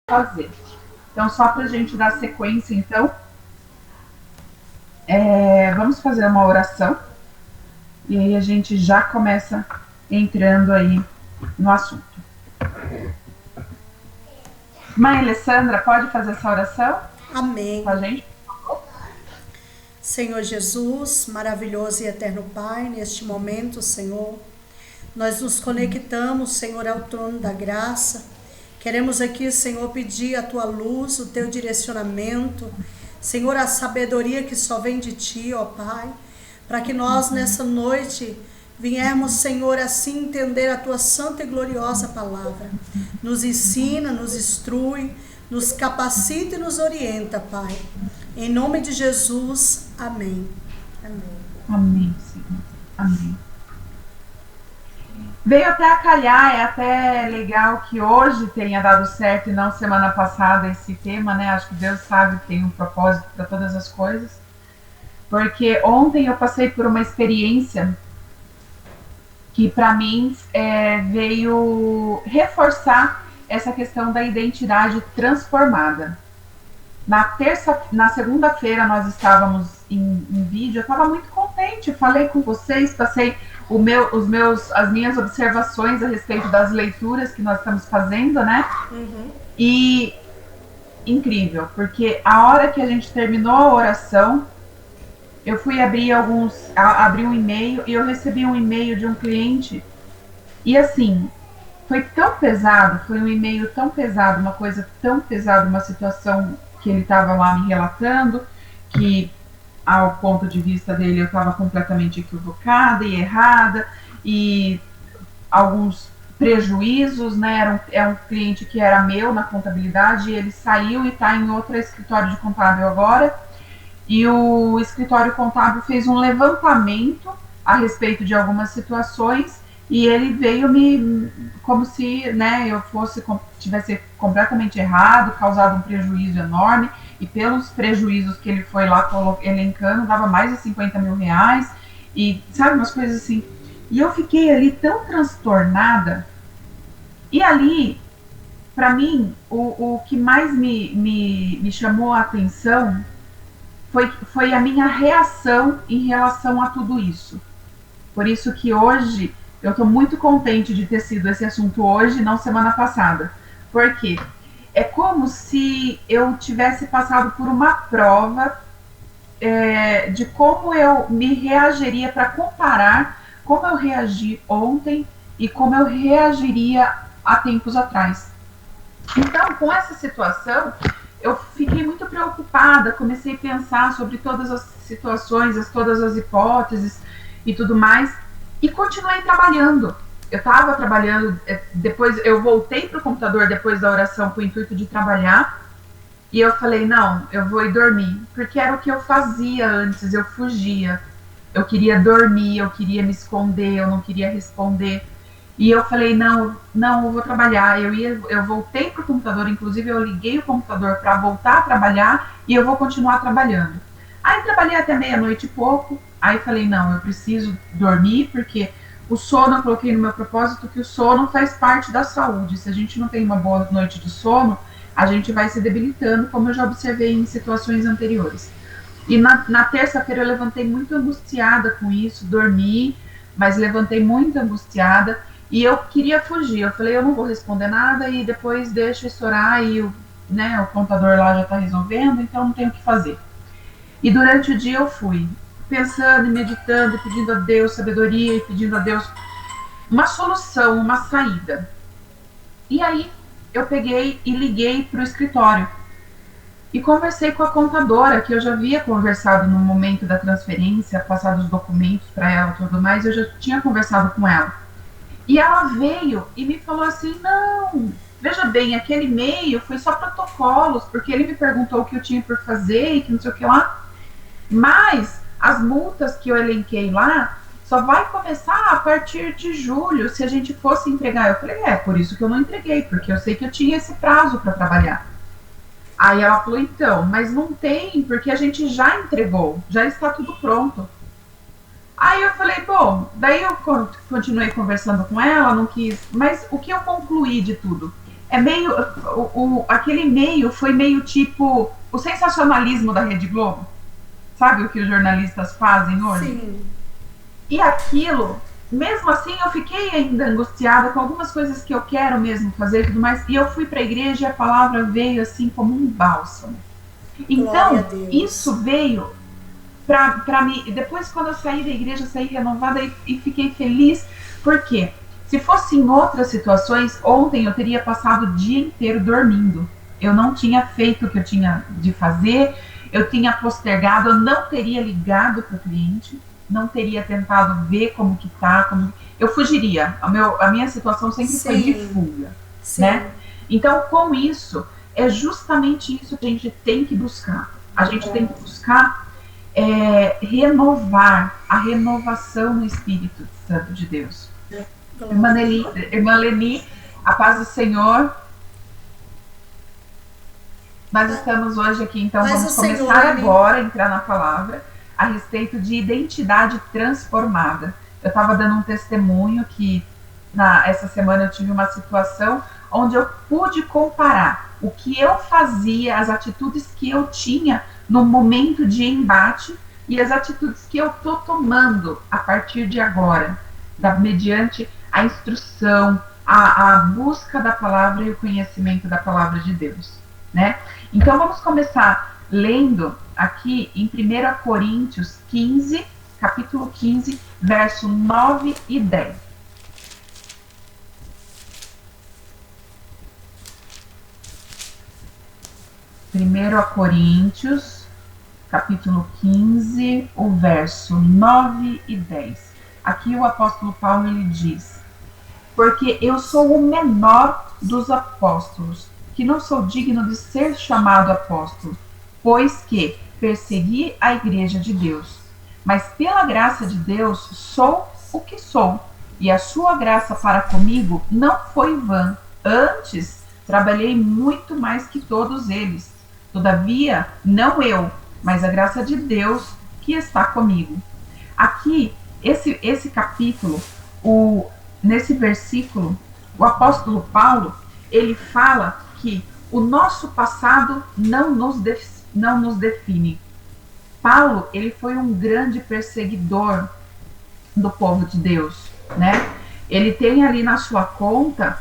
fazer. Então, só para a gente dar sequência, então, vamos fazer uma oração e aí a gente já começa entrando aí no assunto. Mãe Alessandra, pode fazer essa oração? Amém. Com a gente? Senhor Jesus, maravilhoso e eterno Pai, neste momento, Senhor, nós nos conectamos, Senhor, ao trono da graça. Queremos aqui, Senhor, pedir a Tua luz, o Teu direcionamento, Senhor, a sabedoria que só vem de Ti, ó Pai, para que nós nessa noite viemos, Senhor, assim entender a Tua santa e gloriosa palavra. Nos ensina, nos instrui, nos capacita e nos orienta, Pai. Em nome de Jesus, amém. Amém. Amém, Senhor. Amém. Veio até a calhar, é até legal que hoje tenha dado certo e não semana passada esse tema, né? Acho que Deus sabe que tem um propósito para todas as coisas. Porque ontem eu passei por uma experiência que para mim veio reforçar essa questão da identidade transformada. Na segunda-feira nós estávamos em vídeo, eu estava muito contente, falei com vocês, passei as minhas observações a respeito das leituras que nós estamos fazendo, né? Uhum. E incrível, porque a hora que a gente terminou a oração, eu fui abri um e-mail e eu recebi um e-mail de um cliente e assim, foi tão pesado, foi um e-mail tão pesado, uma coisa tão pesada, uma situação que ele estava lá me relatando, que ao ponto de vista dele eu estava completamente equivocada e errada, e alguns prejuízos, né? É um cliente que era meu na contabilidade, e ele saiu e está em outro escritório de contábil agora, e o escritório contábil fez um levantamento a respeito de algumas situações, e ele veio como se, né, eu tivesse completamente errado, causado um prejuízo enorme, e pelos prejuízos que ele foi lá elencando, dava mais de 50 mil reais, e sabe, umas coisas assim. E eu fiquei ali tão transtornada, e ali, para mim, o que mais me chamou a atenção foi a minha reação em relação a tudo isso. Por isso que hoje eu estou muito contente de ter sido esse assunto hoje, não semana passada. Por quê? É como se eu tivesse passado por uma prova de como eu me reagiria, para comparar como eu reagi ontem e como eu reagiria há tempos atrás. Então, com essa situação, eu fiquei muito preocupada, comecei a pensar sobre todas as situações, todas as hipóteses e tudo mais, e continuei trabalhando. Eu estava trabalhando, depois eu voltei para o computador depois da oração com o intuito de trabalhar, e eu falei, não, eu vou ir dormir, porque era o que eu fazia antes, eu fugia, eu queria dormir, eu queria me esconder, eu não queria responder, e eu falei, não, eu vou trabalhar, eu voltei para o computador, inclusive eu liguei o computador para voltar a trabalhar, e eu vou continuar trabalhando. Aí trabalhei até meia-noite e pouco, aí falei, não, eu preciso dormir, porque o sono, eu coloquei no meu propósito que o sono faz parte da saúde. Se a gente não tem uma boa noite de sono, a gente vai se debilitando, como eu já observei em situações anteriores. E na terça-feira eu levantei muito angustiada com isso, dormi, mas levantei muito angustiada, e eu queria fugir. Eu falei, eu não vou responder nada, e depois deixa estourar, e o contador lá já está resolvendo, então não tenho o que fazer. E durante o dia eu fui pensando e meditando, pedindo a Deus sabedoria e pedindo a Deus uma solução, uma saída. E aí eu peguei e liguei para o escritório e conversei com a contadora, que eu já havia conversado no momento da transferência, passado os documentos para ela e tudo mais, eu já tinha conversado com ela. E ela veio e me falou assim, não, veja bem, aquele e-mail foi só protocolos, porque ele me perguntou o que eu tinha por fazer e que não sei o que lá, mas as multas que eu elenquei lá só vai começar a partir de julho, se a gente fosse entregar. Eu falei, por isso que eu não entreguei, porque eu sei que eu tinha esse prazo para trabalhar. Aí ela falou, então, mas não tem, porque a gente já entregou, já está tudo pronto. Aí eu falei, bom, daí eu continuei conversando com ela, não quis, mas o que eu concluí de tudo? É meio, aquele e-mail foi meio tipo o sensacionalismo da Rede Globo, sabe o que os jornalistas fazem hoje? Sim. E aquilo, mesmo assim, eu fiquei ainda angustiada com algumas coisas que eu quero mesmo fazer e tudo mais. E eu fui para a igreja e a palavra veio assim como um bálsamo. Glória a Então, Deus. isso veio para mim. Depois, quando eu saí da igreja, eu saí renovada e fiquei feliz. Por quê? Se fosse em outras situações, ontem eu teria passado o dia inteiro dormindo. Eu não tinha feito o que eu tinha de fazer, eu tinha postergado, eu não teria ligado para o cliente, não teria tentado ver como que tá, eu fugiria. A minha situação sempre foi de Sim. fuga, né? Sim. Então, com isso, é justamente isso que a gente tem que buscar. A gente tem que buscar renovar, a renovação no Espírito Santo de Deus. Irmã Leni, a paz do Senhor. Nós estamos hoje aqui, então Paz do vamos Senhor, começar Leni. agora a entrar na palavra a respeito de identidade transformada. Eu estava dando um testemunho que essa semana eu tive uma situação onde eu pude comparar o que eu fazia, as atitudes que eu tinha no momento de embate e as atitudes que eu estou tomando a partir de agora, mediante a instrução, a busca da palavra e o conhecimento da palavra de Deus, né? Então vamos começar lendo aqui em 1 Coríntios 15, capítulo 15, verso 9 e 10. 1 Coríntios, capítulo 15, o verso 9 e 10. Aqui o apóstolo Paulo ele diz: porque eu sou o menor dos apóstolos, que não sou digno de ser chamado apóstolo, pois que persegui a igreja de Deus. Mas pela graça de Deus sou o que sou, e a sua graça para comigo não foi vã. Antes, trabalhei muito mais que todos eles. Todavia, não eu, mas a graça de Deus que está comigo. Aqui, esse capítulo, nesse versículo, o apóstolo Paulo, ele fala que o nosso passado não nos define. Paulo, ele foi um grande perseguidor do povo de Deus, né? Ele tem ali na sua conta,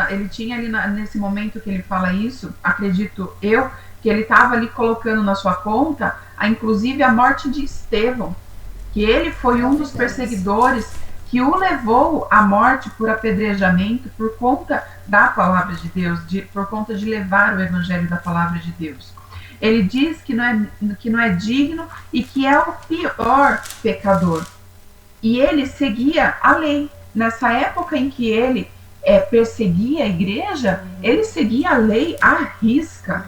ele tinha ali nesse momento que ele fala isso, acredito eu, que ele estava ali colocando na sua conta, inclusive a morte de Estevão, que ele foi um dos perseguidores que o levou à morte por apedrejamento por conta da palavra de Deus, por conta de levar o evangelho da palavra de Deus. Ele diz que não é digno e que é o pior pecador. E ele seguia a lei. Nessa época em que ele perseguia a igreja, ele seguia a lei à risca.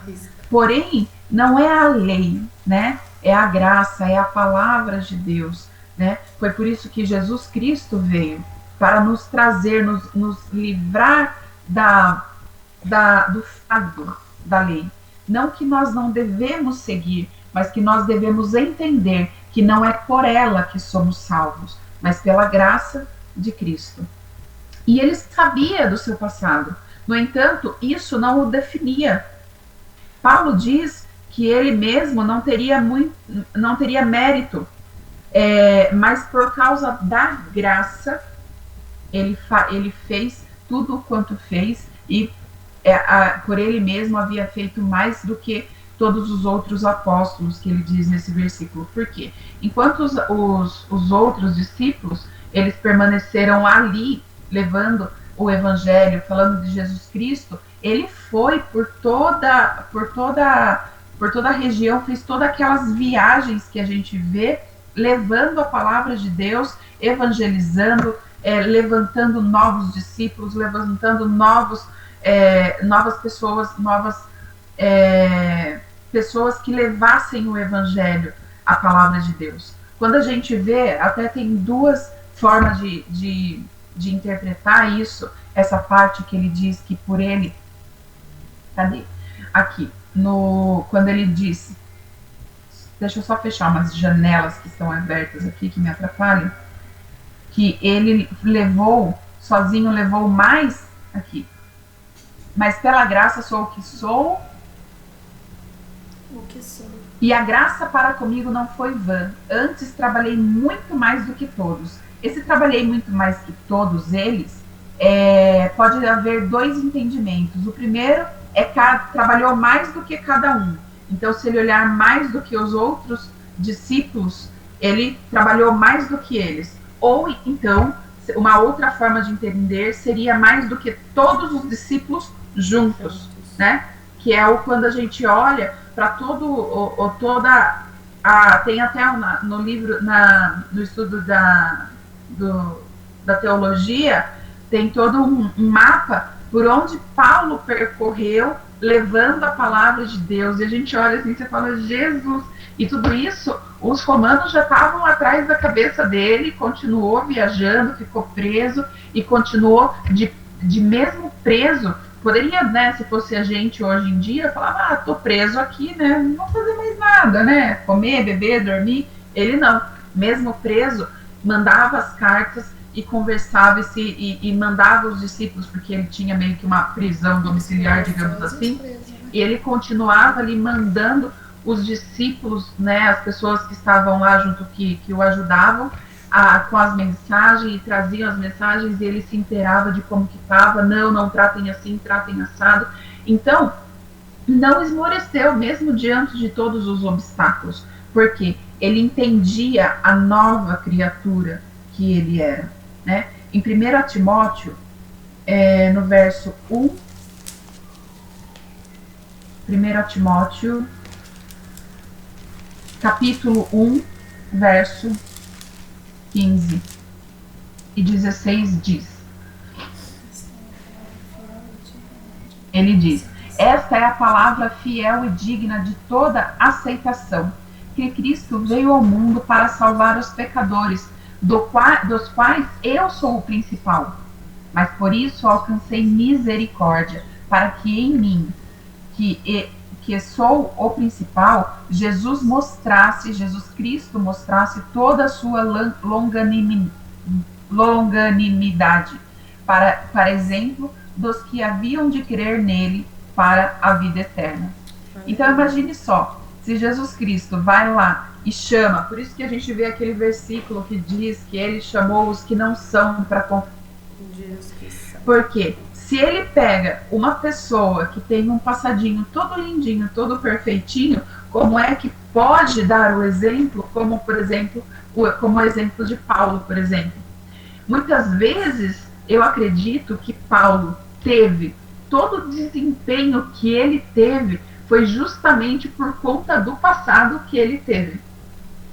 Porém, não é a lei, né? É a graça, é a palavra de Deus, né? Foi por isso que Jesus Cristo veio, para nos trazer, nos livrar do fardo da lei. Não que nós não devemos seguir, mas que nós devemos entender que não é por ela que somos salvos, mas pela graça de Cristo. E ele sabia do seu passado. No entanto, isso não o definia. Paulo diz que ele mesmo não teria mérito, mas por causa da graça, ele fez tudo quanto fez e por ele mesmo havia feito mais do que todos os outros apóstolos, que ele diz nesse versículo. Por quê? Enquanto os outros discípulos, eles permaneceram ali, levando o evangelho, falando de Jesus Cristo, ele foi por toda a região, fez todas aquelas viagens que a gente vê, levando a palavra de Deus, evangelizando, levantando novos discípulos, levantando novas pessoas, pessoas que levassem o evangelho, a palavra de Deus. Quando a gente vê, até tem duas formas de interpretar isso, essa parte que ele diz que por ele, cadê? Aqui, quando ele diz, deixa eu só fechar umas janelas que estão abertas aqui, que me atrapalham, que ele sozinho levou mais, aqui, mas pela graça sou o que sou. O que sou. E a graça para comigo não foi vã. Antes trabalhei muito mais do que todos. Esse trabalhei muito mais que todos eles, pode haver dois entendimentos. O primeiro é que trabalhou mais do que cada um. Então, se ele olhar mais do que os outros discípulos, ele trabalhou mais do que eles. Ou, então, uma outra forma de entender seria mais do que todos os discípulos juntos, né? Que é quando a gente olha para tem até no livro, no estudo da teologia, tem todo um mapa por onde Paulo percorreu levando a palavra de Deus, e a gente olha assim, você fala, Jesus, e tudo isso, os romanos já estavam atrás da cabeça dele, continuou viajando, ficou preso, e continuou de mesmo preso, poderia, né, se fosse a gente hoje em dia, falar, tô preso aqui, né, não vou fazer mais nada, né, comer, beber, dormir. Ele não, mesmo preso, mandava as cartas e conversava e mandava os discípulos, porque ele tinha meio que uma prisão domiciliar, digamos assim, e ele continuava ali mandando os discípulos, né, as pessoas que estavam lá junto, que o ajudavam, com as mensagens, e traziam as mensagens, e ele se inteirava de como que estava, não tratem assim, tratem assado. Então, não esmoreceu, mesmo diante de todos os obstáculos, porque ele entendia a nova criatura que ele era, né? Em 1 Timóteo, no verso 1, 1 Timóteo, capítulo 1, verso 15 e 16 diz, ele diz, esta é a palavra fiel e digna de toda aceitação, que Cristo veio ao mundo para salvar os pecadores, dos quais eu sou o principal, mas por isso alcancei misericórdia, para que em mim, que sou o principal, Jesus Cristo mostrasse toda a sua longanimidade, para exemplo dos que haviam de crer nele para a vida eterna. Então imagine só, se Jesus Cristo vai lá e chama, por isso que a gente vê aquele versículo que diz que ele chamou os que não são para porque se ele pega uma pessoa que tem um passadinho todo lindinho, todo perfeitinho, como é que pode dar o exemplo, como por exemplo, como o exemplo de Paulo, por exemplo? Muitas vezes eu acredito que Paulo teve todo o desempenho que ele teve foi justamente por conta do passado que ele teve.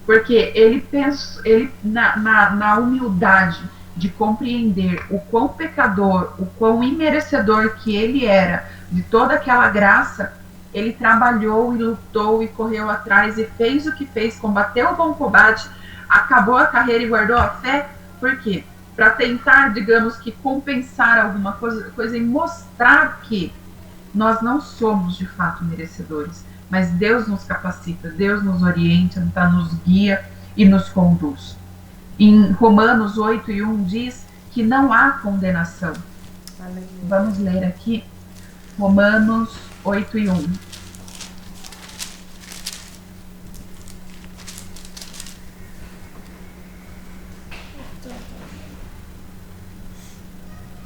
Porque ele pensou, na humildade de compreender o quão pecador, o quão imerecedor que ele era de toda aquela graça, ele trabalhou e lutou e correu atrás e fez o que fez, combateu o bom combate, acabou a carreira e guardou a fé. Por quê? Para tentar, digamos que, compensar alguma coisa e mostrar que nós não somos de fato merecedores, mas Deus nos capacita, Deus nos orienta, nos guia e nos conduz. Em Romanos 8:1 diz que não há condenação. Aleluia. Vamos ler aqui Romanos 8:1.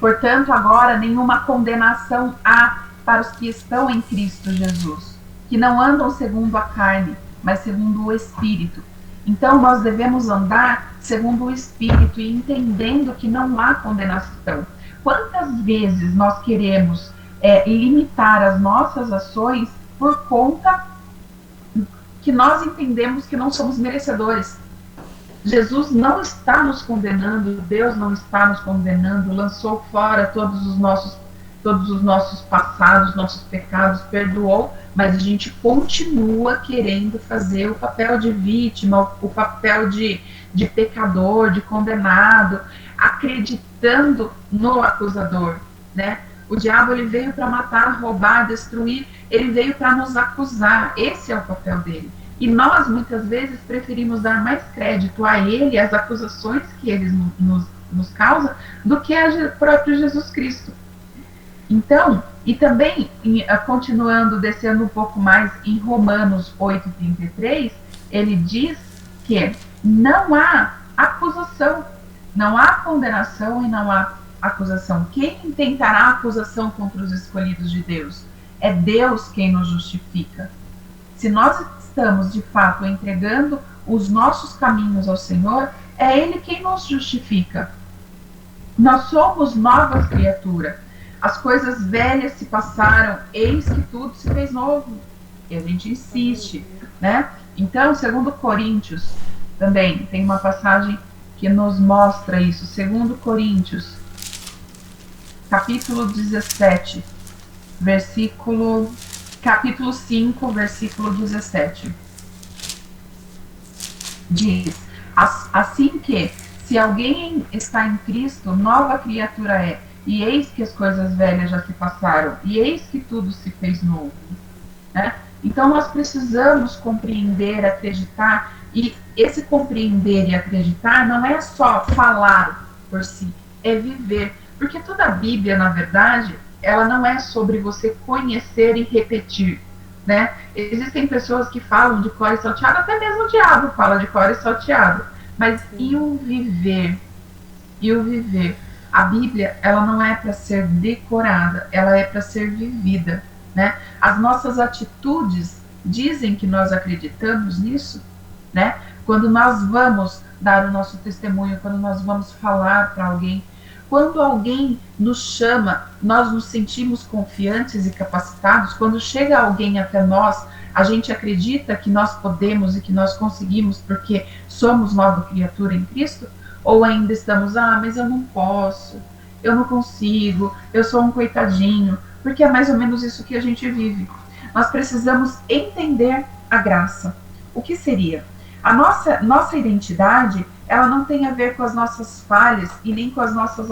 Portanto, agora nenhuma condenação há para os que estão em Cristo Jesus, que não andam segundo a carne, mas segundo o Espírito. Então, nós devemos andar segundo o Espírito e entendendo que não há condenação. Quantas vezes nós queremos limitar as nossas ações por conta que nós entendemos que não somos merecedores? Jesus não está nos condenando, Deus não está nos condenando, lançou fora todos os nossos passados, nossos pecados, perdoou, mas a gente continua querendo fazer o papel de vítima, o papel de pecador, de condenado, acreditando no acusador, né? O diabo, ele veio para matar, roubar, destruir, ele veio para nos acusar, esse é o papel dele. E nós, muitas vezes, preferimos dar mais crédito a ele, às acusações que ele nos causa, do que a próprio Jesus Cristo. Então, E também, continuando, descendo um pouco mais, em Romanos 8:33, ele diz que não há acusação, não há condenação e não há acusação. Quem intentará acusação contra os escolhidos de Deus? É Deus quem nos justifica. Se nós estamos, de fato, entregando os nossos caminhos ao Senhor, é Ele quem nos justifica. Nós somos novas criaturas. As coisas velhas se passaram, eis que tudo se fez novo. E a gente insiste, né? Então, 2 Coríntios, também tem uma passagem que nos mostra isso. 2 Coríntios, capítulo 17, capítulo 5, versículo 17. Diz, assim que, se alguém está em Cristo, nova criatura é, e eis que as coisas velhas já se passaram, e eis que tudo se fez novo. Né? Então nós precisamos compreender, acreditar, e esse compreender e acreditar não é só falar por si, é viver. Porque toda a Bíblia, na verdade, ela não é sobre você conhecer e repetir. Né? Existem pessoas que falam de cor e salteado, até mesmo o diabo fala de cor e salteado. Mas e o viver? E o viver? A Bíblia, ela não é para ser decorada, ela é para ser vivida. Né? As nossas atitudes dizem que nós acreditamos nisso. Né? Quando nós vamos dar o nosso testemunho, quando nós vamos falar para alguém, quando alguém nos chama, nós nos sentimos confiantes e capacitados. Quando chega alguém até nós, a gente acredita que nós podemos e que nós conseguimos porque somos nova criatura em Cristo? Ou ainda estamos, mas eu não posso, eu não consigo, eu sou um coitadinho, porque é mais ou menos isso que a gente vive. Nós precisamos entender a graça. O que seria? A nossa identidade, ela não tem a ver com as nossas falhas e nem com as nossas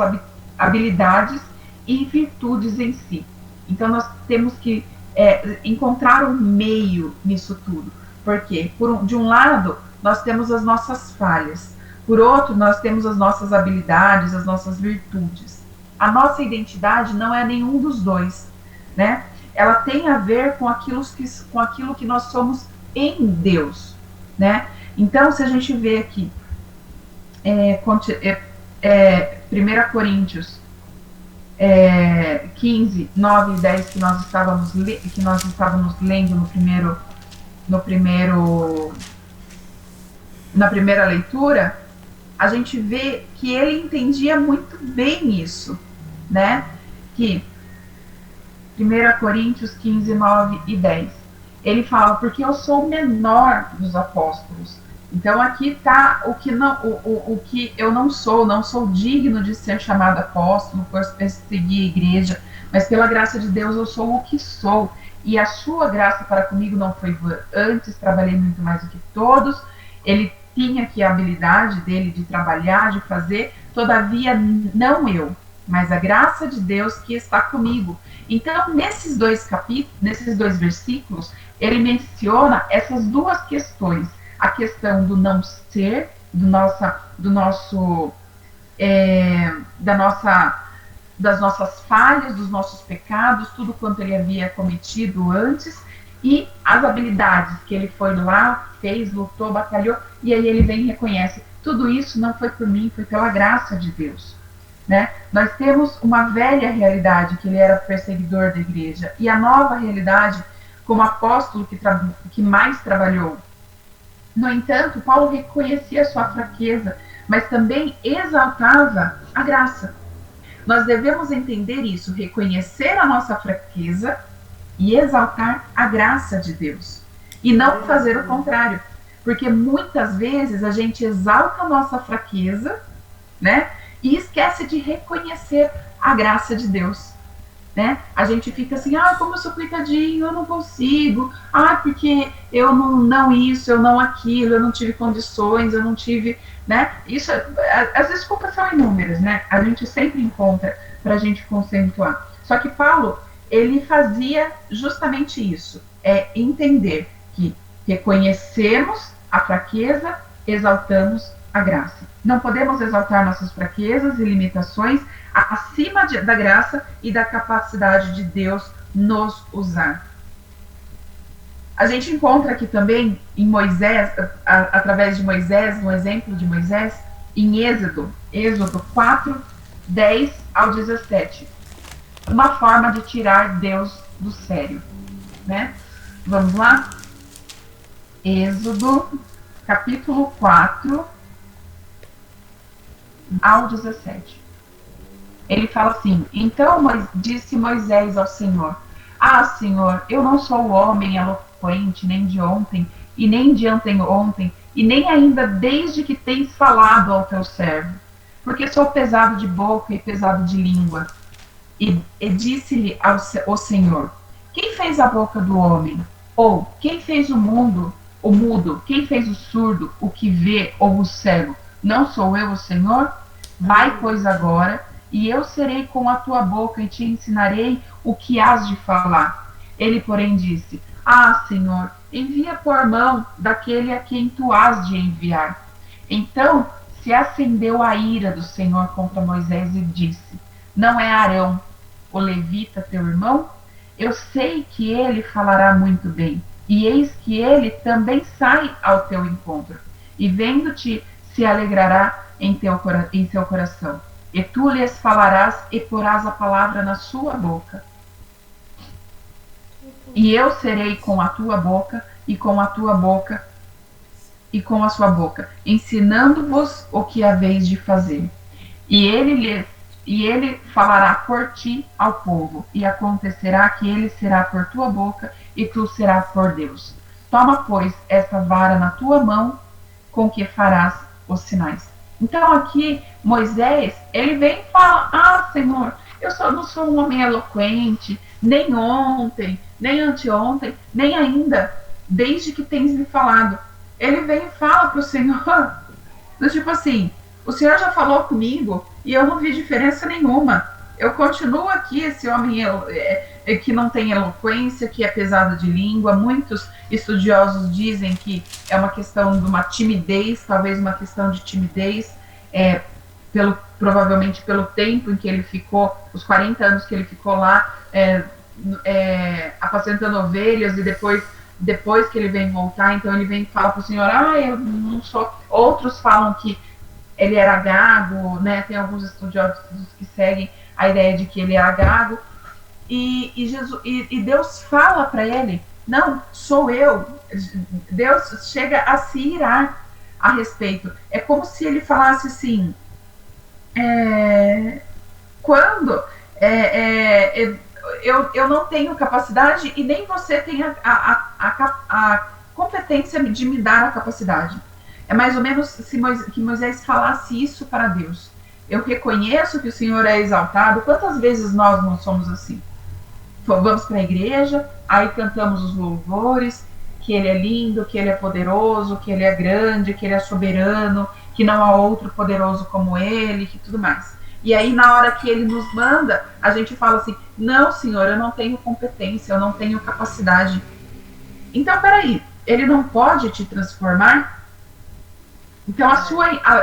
habilidades e virtudes em si. Então nós temos que encontrar um meio nisso tudo. Porque, de um lado, nós temos as nossas falhas. Por outro, nós temos as nossas habilidades, as nossas virtudes. A nossa identidade não é nenhum dos dois. Né? Ela tem a ver com aquilo que nós somos em Deus. Né? Então, se a gente vê aqui, 1 Coríntios 15, 9 e 10, que nós estávamos lendo na primeira leitura, a gente vê que ele entendia muito bem isso, né? Que 1 Coríntios 15, 9 e 10, ele fala, porque eu sou o menor dos apóstolos. Então aqui está o que eu não sou digno de ser chamado apóstolo, por perseguir a igreja, mas pela graça de Deus eu sou o que sou, e a sua graça para comigo não foi vã. Antes trabalhei muito mais do que todos. Ele tinha aqui a habilidade dele de trabalhar, de fazer, todavia não eu, mas a graça de Deus que está comigo. Então nesses dois versículos, ele menciona essas duas questões. A questão do não ser, das nossas falhas, dos nossos pecados, tudo quanto ele havia cometido antes, e as habilidades que ele foi lá, fez, lutou, batalhou, e aí ele vem e reconhece, tudo isso não foi por mim, foi pela graça de Deus. Né? Nós temos uma velha realidade, que ele era perseguidor da igreja, e a nova realidade, como apóstolo que mais trabalhou. No entanto, Paulo reconhecia a sua fraqueza, mas também exaltava a graça. Nós devemos entender isso, reconhecer a nossa fraqueza e exaltar a graça de Deus. E não fazer o contrário. Porque muitas vezes a gente exalta a nossa fraqueza, né? E esquece de reconhecer a graça de Deus. Né? A gente fica assim, como eu sou coitadinho, eu não consigo, porque eu não isso, eu não aquilo, eu não tive condições, eu não tive, né? Isso, as desculpas são inúmeras, né? A gente sempre encontra para a gente conceituar. Só que Paulo, ele fazia justamente isso, entender que reconhecemos a fraqueza, exaltamos a graça. Não podemos exaltar nossas fraquezas e limitações acima da graça e da capacidade de Deus nos usar. A gente encontra aqui também em Moisés, através de Moisés, um exemplo de Moisés, em Êxodo 4, 10 ao 17. Uma forma de tirar Deus do sério, né? Vamos lá? Êxodo, capítulo 4, ao 17. Ele fala assim: então disse Moisés ao Senhor: ah, Senhor, eu não sou homem eloquente, nem de ontem, e nem de anteontem, e nem ainda desde que tens falado ao teu servo, porque sou pesado de boca e pesado de língua. E disse-lhe o Senhor: quem fez a boca do homem? Ou quem fez o mundo, o mudo? Quem fez o surdo, o que vê, ou o cego? Não sou eu o Senhor? Vai, pois, agora, e eu serei com a tua boca e te ensinarei o que hás de falar. Ele, porém, disse: ah, Senhor, envia por mão daquele a quem tu hás de enviar. Então se acendeu a ira do Senhor contra Moisés e disse: não é Arão, o levita, teu irmão? Eu sei que ele falará muito bem, e eis que ele também sai ao teu encontro, e vendo-te se alegrará em seu coração. E tu lhes falarás e porás a palavra na sua boca. E eu serei com a tua boca e com a tua boca e com a sua boca, ensinando-vos o que haveis de fazer. E ele falará por ti ao povo, e acontecerá que ele será por tua boca, e tu serás por Deus. Toma, pois, esta vara na tua mão, com que farás os sinais. Então aqui, Moisés, ele vem e fala: ah, Senhor, eu não sou um homem eloquente, nem ontem, nem anteontem, nem ainda, desde que tens me falado. Ele vem e fala para o Senhor, do tipo assim: o Senhor já falou comigo e eu não vi diferença nenhuma. Eu continuo aqui, esse homem que não tem eloquência, que é pesado de língua. Muitos estudiosos dizem que é uma questão de uma timidez, talvez uma questão de timidez, provavelmente pelo tempo em que ele ficou, os 40 anos que ele ficou lá, apacentando ovelhas, e depois que ele vem voltar, então ele vem e fala para o Senhor: ah, eu não sou. Outros falam que ele era gago, né? Tem alguns estudiosos que seguem a ideia de que ele era gago, e Deus fala para ele: não, sou eu. Deus chega a se irar a respeito. É como se ele falasse assim: quando eu não tenho capacidade e nem você tem a competência de me dar a capacidade. É mais ou menos que Moisés falasse isso para Deus. Eu reconheço que o Senhor é exaltado. Quantas vezes nós não somos assim? Vamos para a igreja, aí cantamos os louvores, que Ele é lindo, que Ele é poderoso, que Ele é grande, que Ele é soberano, que não há outro poderoso como Ele, que tudo mais. E aí, na hora que Ele nos manda, a gente fala assim: não, Senhor, eu não tenho competência, eu não tenho capacidade. Então, peraí, Ele não pode te transformar? Então,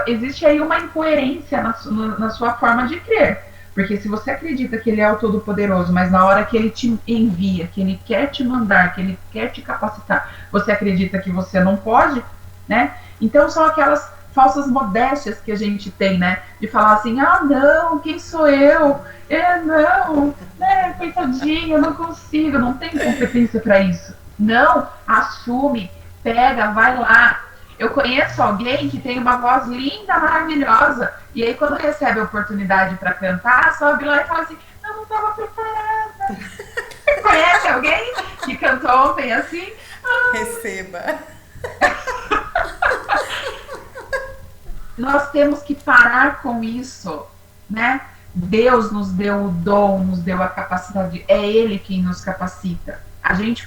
existe aí uma incoerência na sua forma de crer. Porque se você acredita que Ele é o Todo-Poderoso, mas na hora que Ele te envia, que Ele quer te mandar, que Ele quer te capacitar, você acredita que você não pode, né? Então, são aquelas falsas modéstias que a gente tem, né? De falar assim: ah, não, quem sou eu? Não, né? Coitadinho, eu não consigo, não tenho competência para isso. Não, assume, pega, vai lá. Eu conheço alguém que tem uma voz linda, maravilhosa, e aí quando recebe a oportunidade para cantar, sobe lá e fala assim: eu não estava preparada. Conhece alguém que cantou ontem assim? Receba. Nós temos que parar com isso, né? Deus nos deu o dom, nos deu a capacidade, é Ele quem nos capacita. A gente,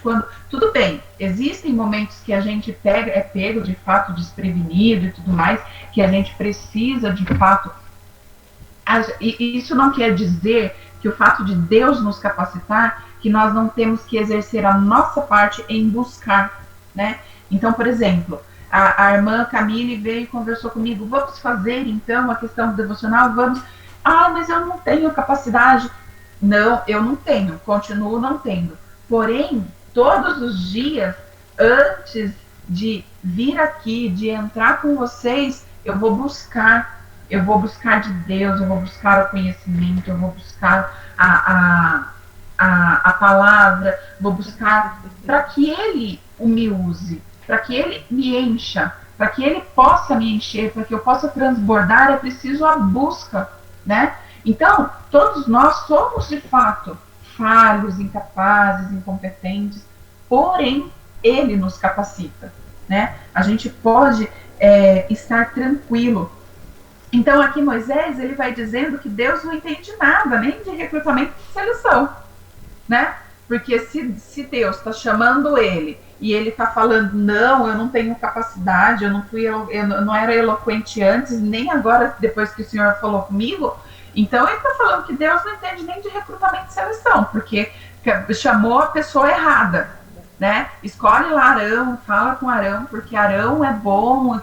tudo bem, existem momentos que a gente é pego de fato desprevenido e tudo mais, que a gente precisa de fato. E isso não quer dizer que o fato de Deus nos capacitar, que nós não temos que exercer a nossa parte em buscar, né? Então, por exemplo, a irmã Camille veio e conversou comigo, vamos fazer então a questão do devocional, vamos. Ah, mas eu não tenho capacidade. Não, eu não tenho, continuo não tendo. Porém, todos os dias, antes de vir aqui, de entrar com vocês, eu vou buscar de Deus, eu vou buscar o conhecimento, eu vou buscar a palavra, vou buscar para que Ele me use, para que Ele me encha, para que Ele possa me encher, para que eu possa transbordar, é preciso a busca, né? Então, todos nós somos de fato falhos, incapazes, incompetentes, porém, Ele nos capacita, né? A gente pode estar tranquilo. Então, aqui Moisés, ele vai dizendo que Deus não entende nada, nem de recrutamento de seleção, né? Porque se Deus está chamando ele e ele está falando, não, eu não tenho capacidade, eu não era eloquente antes, nem agora, depois que o Senhor falou comigo, então ele está falando que Deus não entende nem de recrutamento de seleção, porque chamou a pessoa errada, né? Escolhe lá Arão, fala com Arão, porque Arão é bom.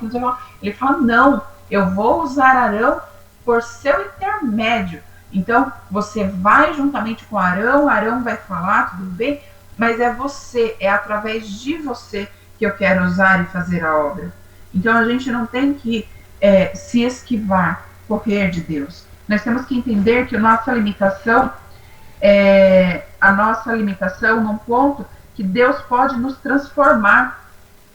Ele fala, não, eu vou usar Arão por seu intermédio. Então, você vai juntamente com Arão, Arão vai falar, tudo bem, mas é você, é através de você que eu quero usar e fazer a obra. Então, a gente não tem que se esquivar, correr de Deus. Nós temos que entender que a nossa limitação num ponto que Deus pode nos transformar.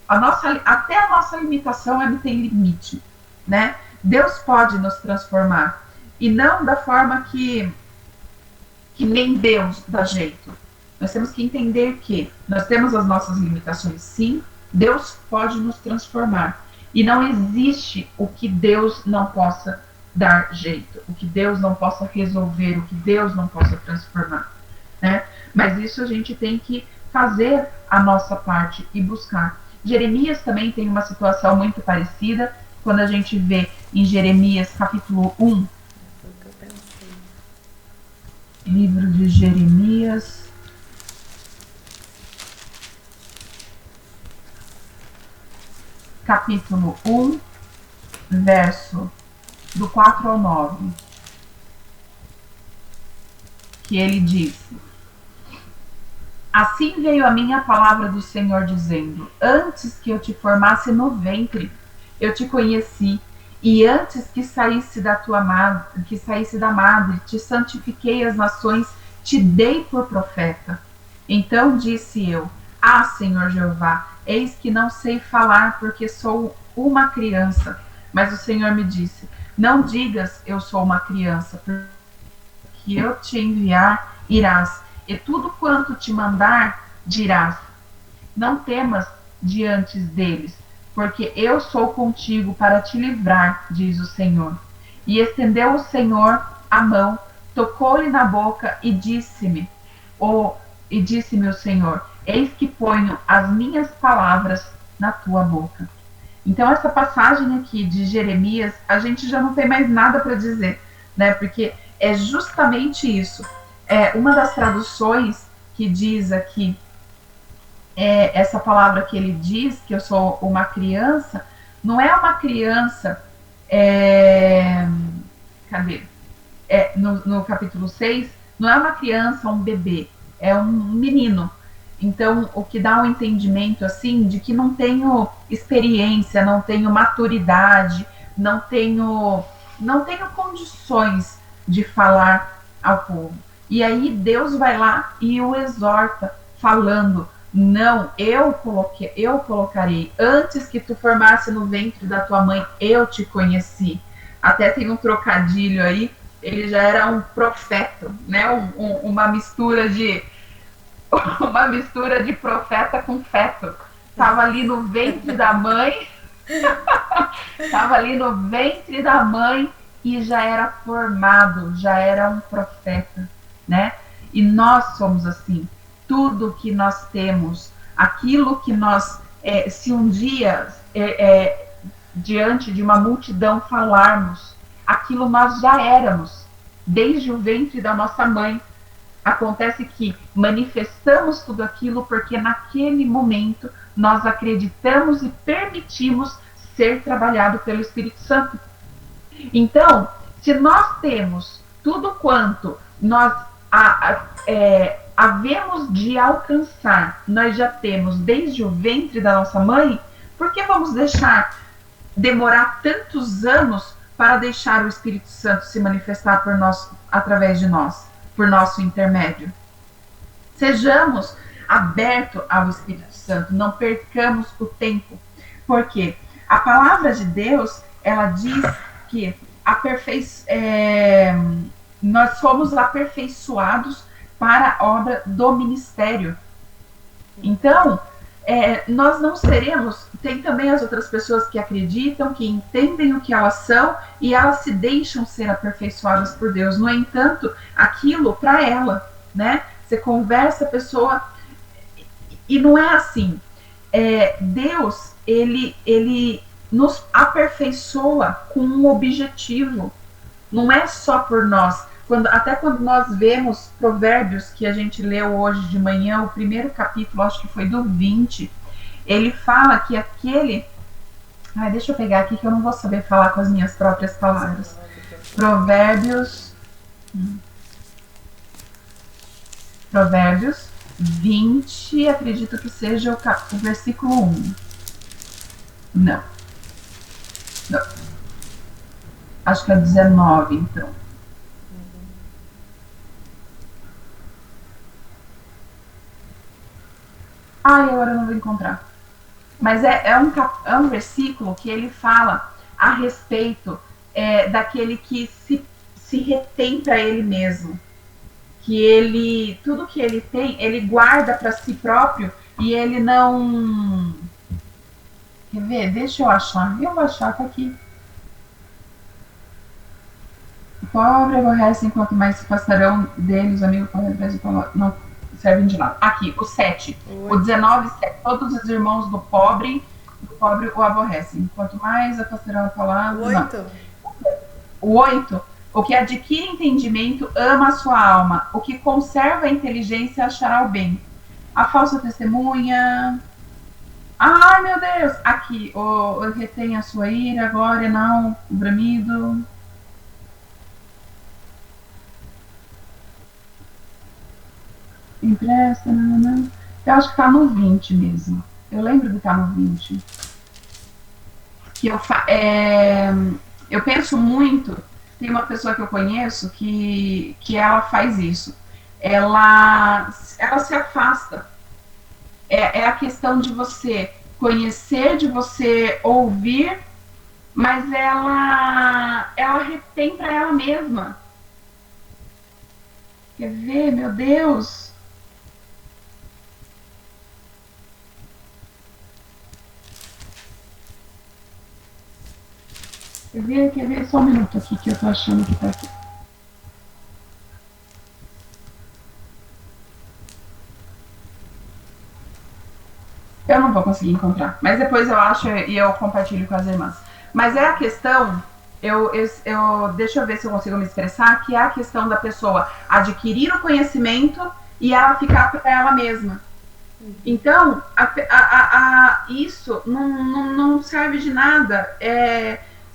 Até a nossa limitação tem limite, né? Deus pode nos transformar. E não da forma que nem Deus dá jeito. Nós temos que entender que nós temos as nossas limitações, sim. Deus pode nos transformar. E não existe o que Deus não possa dar jeito, o que Deus não possa resolver, o que Deus não possa transformar, né? Mas isso a gente tem que fazer a nossa parte e buscar. Jeremias também tem uma situação muito parecida, quando a gente vê em Jeremias capítulo 1, livro de Jeremias, capítulo 1, verso do 4 ao 9, que ele diz: assim veio a mim a palavra do Senhor dizendo, antes que eu te formasse no ventre, eu te conheci, e antes que saísse da madre, te santifiquei as nações, te dei por profeta. Então disse eu, Senhor Jeová, eis que não sei falar, porque sou uma criança. Mas o Senhor me disse, não digas, eu sou uma criança, porque eu te enviar, irás, e tudo quanto te mandar, dirás. Não temas diante deles, porque eu sou contigo para te livrar, diz o Senhor. E estendeu o Senhor a mão, tocou-lhe na boca e disse-me o Senhor, eis que ponho as minhas palavras na tua boca. Então, essa passagem aqui de Jeremias, a gente já não tem mais nada para dizer, né? Porque é justamente isso. Uma das traduções que diz aqui, essa palavra que ele diz, que eu sou uma criança, não é uma criança, cadê? No capítulo 6, não é uma criança, um bebê, é um menino. Então, o que dá um entendimento, assim, de que não tenho experiência, não tenho maturidade, não tenho condições de falar ao povo. E aí Deus vai lá e o exorta, falando, não, eu colocarei, antes que tu formasse no ventre da tua mãe, eu te conheci. Até tem um trocadilho aí, ele já era um profeta, né? Uma mistura de profeta com feto. Estava ali no ventre da mãe, e já era formado, já era um profeta, né? E nós somos assim. Tudo que nós temos, aquilo que nós, se um dia diante de uma multidão falarmos, aquilo nós já éramos, desde o ventre da nossa mãe. Acontece que manifestamos tudo aquilo porque naquele momento nós acreditamos e permitimos ser trabalhado pelo Espírito Santo. Então, se nós temos tudo quanto nós havemos de alcançar, nós já temos desde o ventre da nossa mãe, por que vamos demorar tantos anos para deixar o Espírito Santo se manifestar por nós, através de nós, por nosso intermédio? Sejamos abertos ao Espírito Santo, não percamos o tempo, porque a palavra de Deus, ela diz que nós fomos aperfeiçoados para a obra do ministério. Então, nós não seremos... Tem também as outras pessoas que acreditam, que entendem o que elas são e elas se deixam ser aperfeiçoadas por Deus. No entanto, aquilo para ela, né? Você conversa a pessoa e não é assim. Deus, ele nos aperfeiçoa com um objetivo. Não é só por nós. Até quando nós vemos Provérbios, que a gente leu hoje de manhã, o primeiro capítulo, acho que foi do 20, ele fala que aquele... deixa eu pegar aqui que eu não vou saber falar com as minhas próprias palavras. Provérbios 20, acredito que seja o versículo 1. Não. Acho que é 19, então. Agora eu não vou encontrar. Mas é um versículo que ele fala a respeito daquele que se retém para ele mesmo. Que tudo que ele tem, ele guarda para si próprio e ele não... Quer ver? Deixa eu achar. Eu vou achar, tá aqui. O pobre aborrece enquanto mais se afastarão dele, os amigos não servem de nada. Aqui, o 7. O 19, 7. Todos os irmãos do pobre o aborrecem. Quanto mais afastarão a palavra... O 8. O 8. O que adquire entendimento ama a sua alma. O que conserva a inteligência achará o bem. A falsa testemunha... Ai, meu Deus! Aqui, o retém a sua ira, a glória não, o bramido... Empresta, não. Eu acho que tá no 20 mesmo. Eu lembro de estar no 20. Que eu penso muito. Tem uma pessoa que eu conheço que ela faz isso. Ela se afasta. É a questão de você conhecer, de você ouvir, mas ela retém para ela mesma. Quer ver, meu Deus? Quer ver só um minuto aqui que eu tô achando que tá aqui. Eu não vou conseguir encontrar, mas depois eu acho e eu compartilho com as irmãs. Mas é a questão, deixa eu ver se eu consigo me expressar, que é a questão da pessoa adquirir o conhecimento e ela ficar para ela mesma. Então, isso não serve de nada.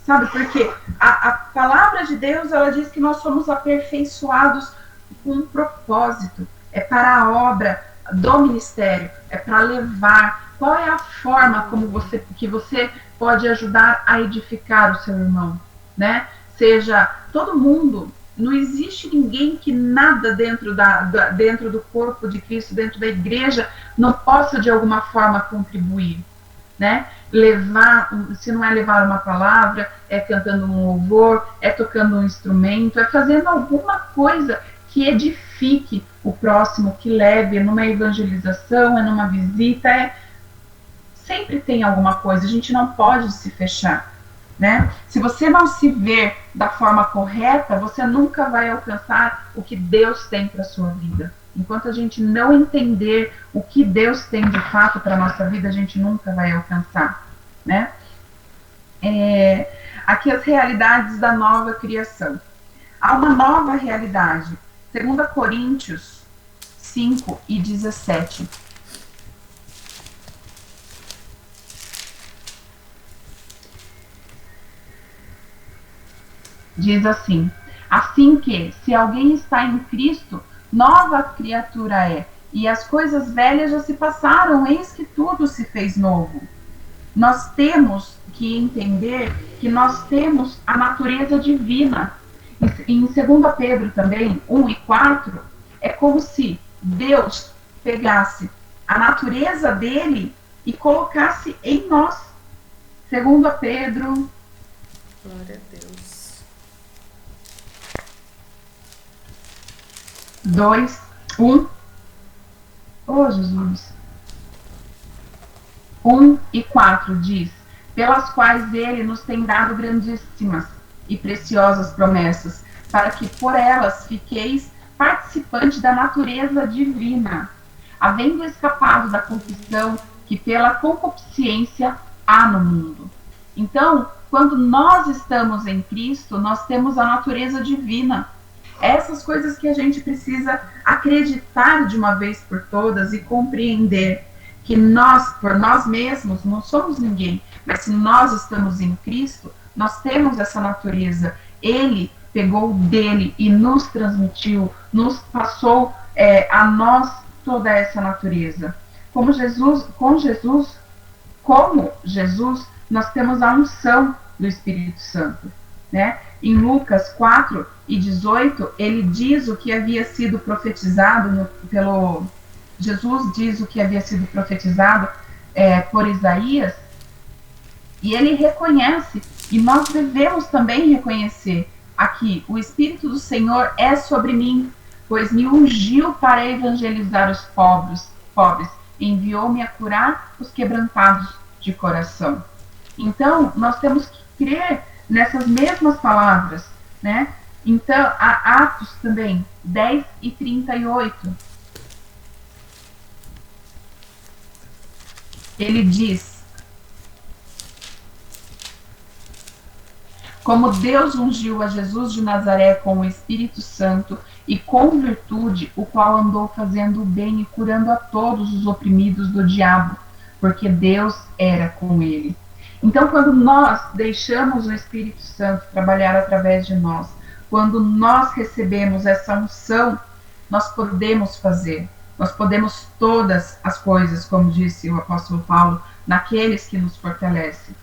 Sabe, porque a palavra de Deus, ela diz que nós somos aperfeiçoados com um propósito. É para a obra do ministério, é para levar. Qual é a forma que você pode ajudar a edificar o seu irmão, né? Seja todo mundo, não existe ninguém que nada dentro do corpo de Cristo, dentro da igreja, não possa de alguma forma contribuir, né? Se não é levar uma palavra, é cantando um louvor, é tocando um instrumento, é fazendo alguma coisa que edifique o próximo, que leve numa evangelização, numa visita, sempre tem alguma coisa, a gente não pode se fechar, né? Se você não se ver da forma correta, você nunca vai alcançar o que Deus tem para a sua vida. Enquanto a gente não entender o que Deus tem de fato para a nossa vida, a gente nunca vai alcançar, né? Aqui as realidades da nova criação. Há uma nova realidade. 2 Coríntios 5:17. Diz assim: assim que, se alguém está em Cristo, nova criatura é, e as coisas velhas já se passaram, eis que tudo se fez novo. Nós temos que entender que nós temos a natureza divina. Em 2 Pedro também, 1:4, é como se Deus pegasse a natureza dele e colocasse em nós. 2 Pedro. Glória a Deus. 2:1. Oh, Jesus. 1:4 diz: pelas quais ele nos tem dado grandíssimas e preciosas promessas, para que por elas fiqueis participantes da natureza divina, havendo escapado da corrupção que pela concupiscência há no mundo. Então, quando nós estamos em Cristo, nós temos a natureza divina. Essas coisas que a gente precisa acreditar de uma vez por todas e compreender que nós, por nós mesmos, não somos ninguém, mas se nós estamos em Cristo, nós temos essa natureza. Ele pegou dele e nos transmitiu, nos passou a nós toda essa natureza. Como Jesus, nós temos a unção do Espírito Santo, né? Em Lucas 4:18, ele diz o que havia sido profetizado Jesus diz o que havia sido profetizado por Isaías, e ele reconhece, e nós devemos também reconhecer aqui: o Espírito do Senhor é sobre mim, pois me ungiu para evangelizar os pobres, enviou-me a curar os quebrantados de coração. Então, nós temos que crer nessas mesmas palavras, né? Então, Atos também, 10:38. Ele diz: como Deus ungiu a Jesus de Nazaré com o Espírito Santo e com virtude, o qual andou fazendo o bem e curando a todos os oprimidos do diabo, porque Deus era com ele. Então, quando nós deixamos o Espírito Santo trabalhar através de nós, quando nós recebemos essa unção, nós podemos fazer. Nós podemos todas as coisas, como disse o apóstolo Paulo, naqueles que nos fortalecem,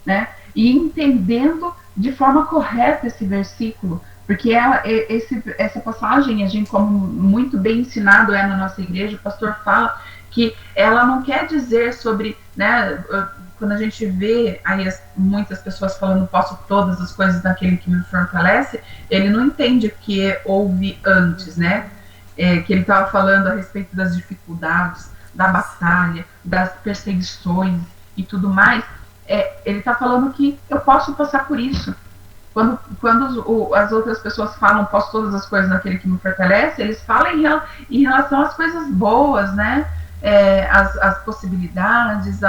né? E entendendo de forma correta esse versículo, porque essa passagem, a gente, como muito bem ensinado na nossa igreja, o pastor fala que ela não quer dizer sobre, né, quando a gente vê aí muitas pessoas falando posso todas as coisas daquele que me fortalece, ele não entende o que houve antes, né? Que ele estava falando a respeito das dificuldades, da batalha, das perseguições e tudo mais. Ele está falando que eu posso passar por isso. Quando as outras pessoas falam posso todas as coisas naquele que me fortalece, eles falam em relação às coisas boas, né? As possibilidades,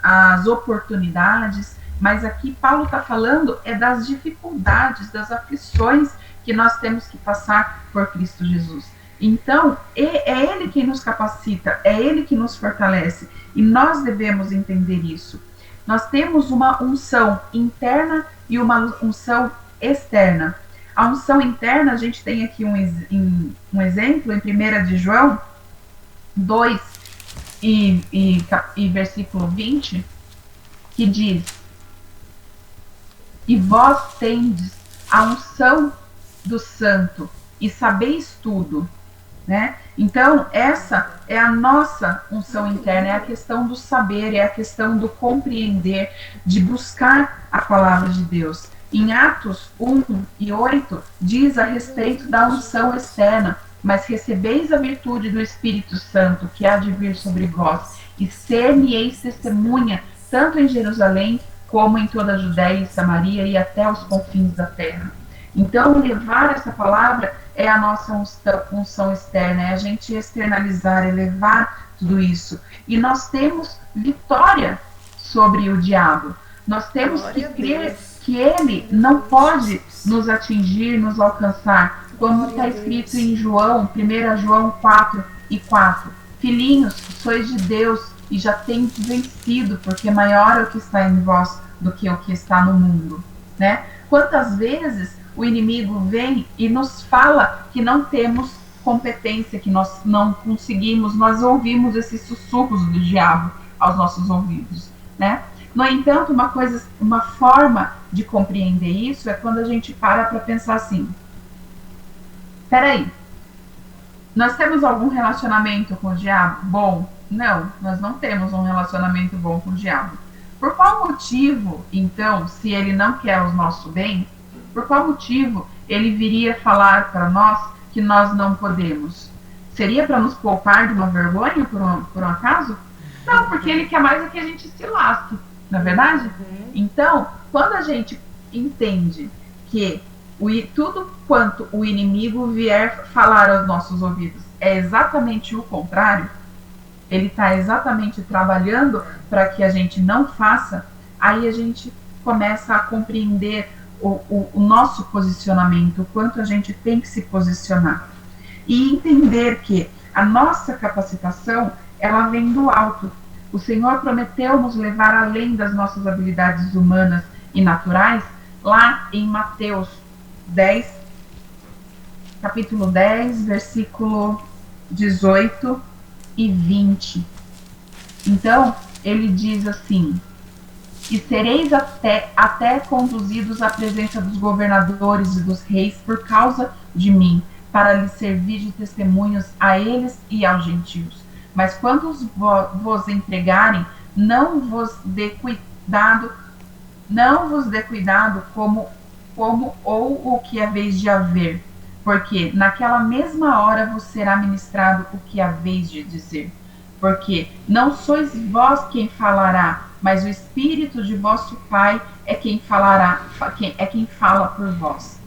as oportunidades, mas aqui Paulo está falando das dificuldades, das aflições que nós temos que passar por Cristo Jesus. Então, é Ele quem nos capacita, é Ele que nos fortalece, e nós devemos entender isso. Nós temos uma unção interna e uma unção externa. A unção interna, a gente tem aqui um exemplo em 1 de João 2 e versículo 20, que diz: e vós tendes a unção do santo e sabeis tudo, né? Então, essa é a nossa unção interna, é a questão do saber, é a questão do compreender, de buscar a palavra de Deus. Em Atos 1:8, diz a respeito da unção externa: mas recebeis a virtude do Espírito Santo, que há de vir sobre vós, e ser-me-eis testemunha, tanto em Jerusalém, como em toda a Judéia e Samaria, e até os confins da terra. Então, levar essa palavra é a nossa unção externa, é a gente externalizar, é levar tudo isso. E nós temos vitória sobre o diabo. Nós temos que crer que ele não pode nos atingir, nos alcançar, como está escrito em João, 1 João 4:4. Filhinhos, sois de Deus e já tendes vencido, porque maior é o que está em vós do que o que está no mundo, né? Quantas vezes o inimigo vem e nos fala que não temos competência, que nós não conseguimos, nós ouvimos esses sussurros do diabo aos nossos ouvidos, né? No entanto, uma forma de compreender isso é quando a gente para pensar assim: peraí, nós temos algum relacionamento com o diabo bom? Não, nós não temos um relacionamento bom com o diabo. Por qual motivo, então, se ele não quer o nosso bem, por qual motivo ele viria falar para nós que nós não podemos? Seria para nos poupar de uma vergonha, por um acaso? Não, porque ele quer mais é que a gente se lasque, não é verdade? Então, quando a gente entende que tudo quanto o inimigo vier falar aos nossos ouvidos é exatamente o contrário, ele está exatamente trabalhando para que a gente não faça, aí a gente começa a compreender o nosso posicionamento, o quanto a gente tem que se posicionar. E entender que a nossa capacitação, ela vem do alto. O Senhor prometeu nos levar além das nossas habilidades humanas e naturais, lá em Mateus 10, capítulo 10, versículo 18 e 20. Então, ele diz assim: e sereis até conduzidos à presença dos governadores e dos reis por causa de mim, para lhes servir de testemunhos a eles e aos gentios. Mas quando vos entregarem, não vos dê cuidado como ou o que haveis de haver, porque naquela mesma hora vos será ministrado o que haveis de dizer. Porque não sois vós quem falará, mas o Espírito de vosso Pai é quem falará, é quem fala por vós.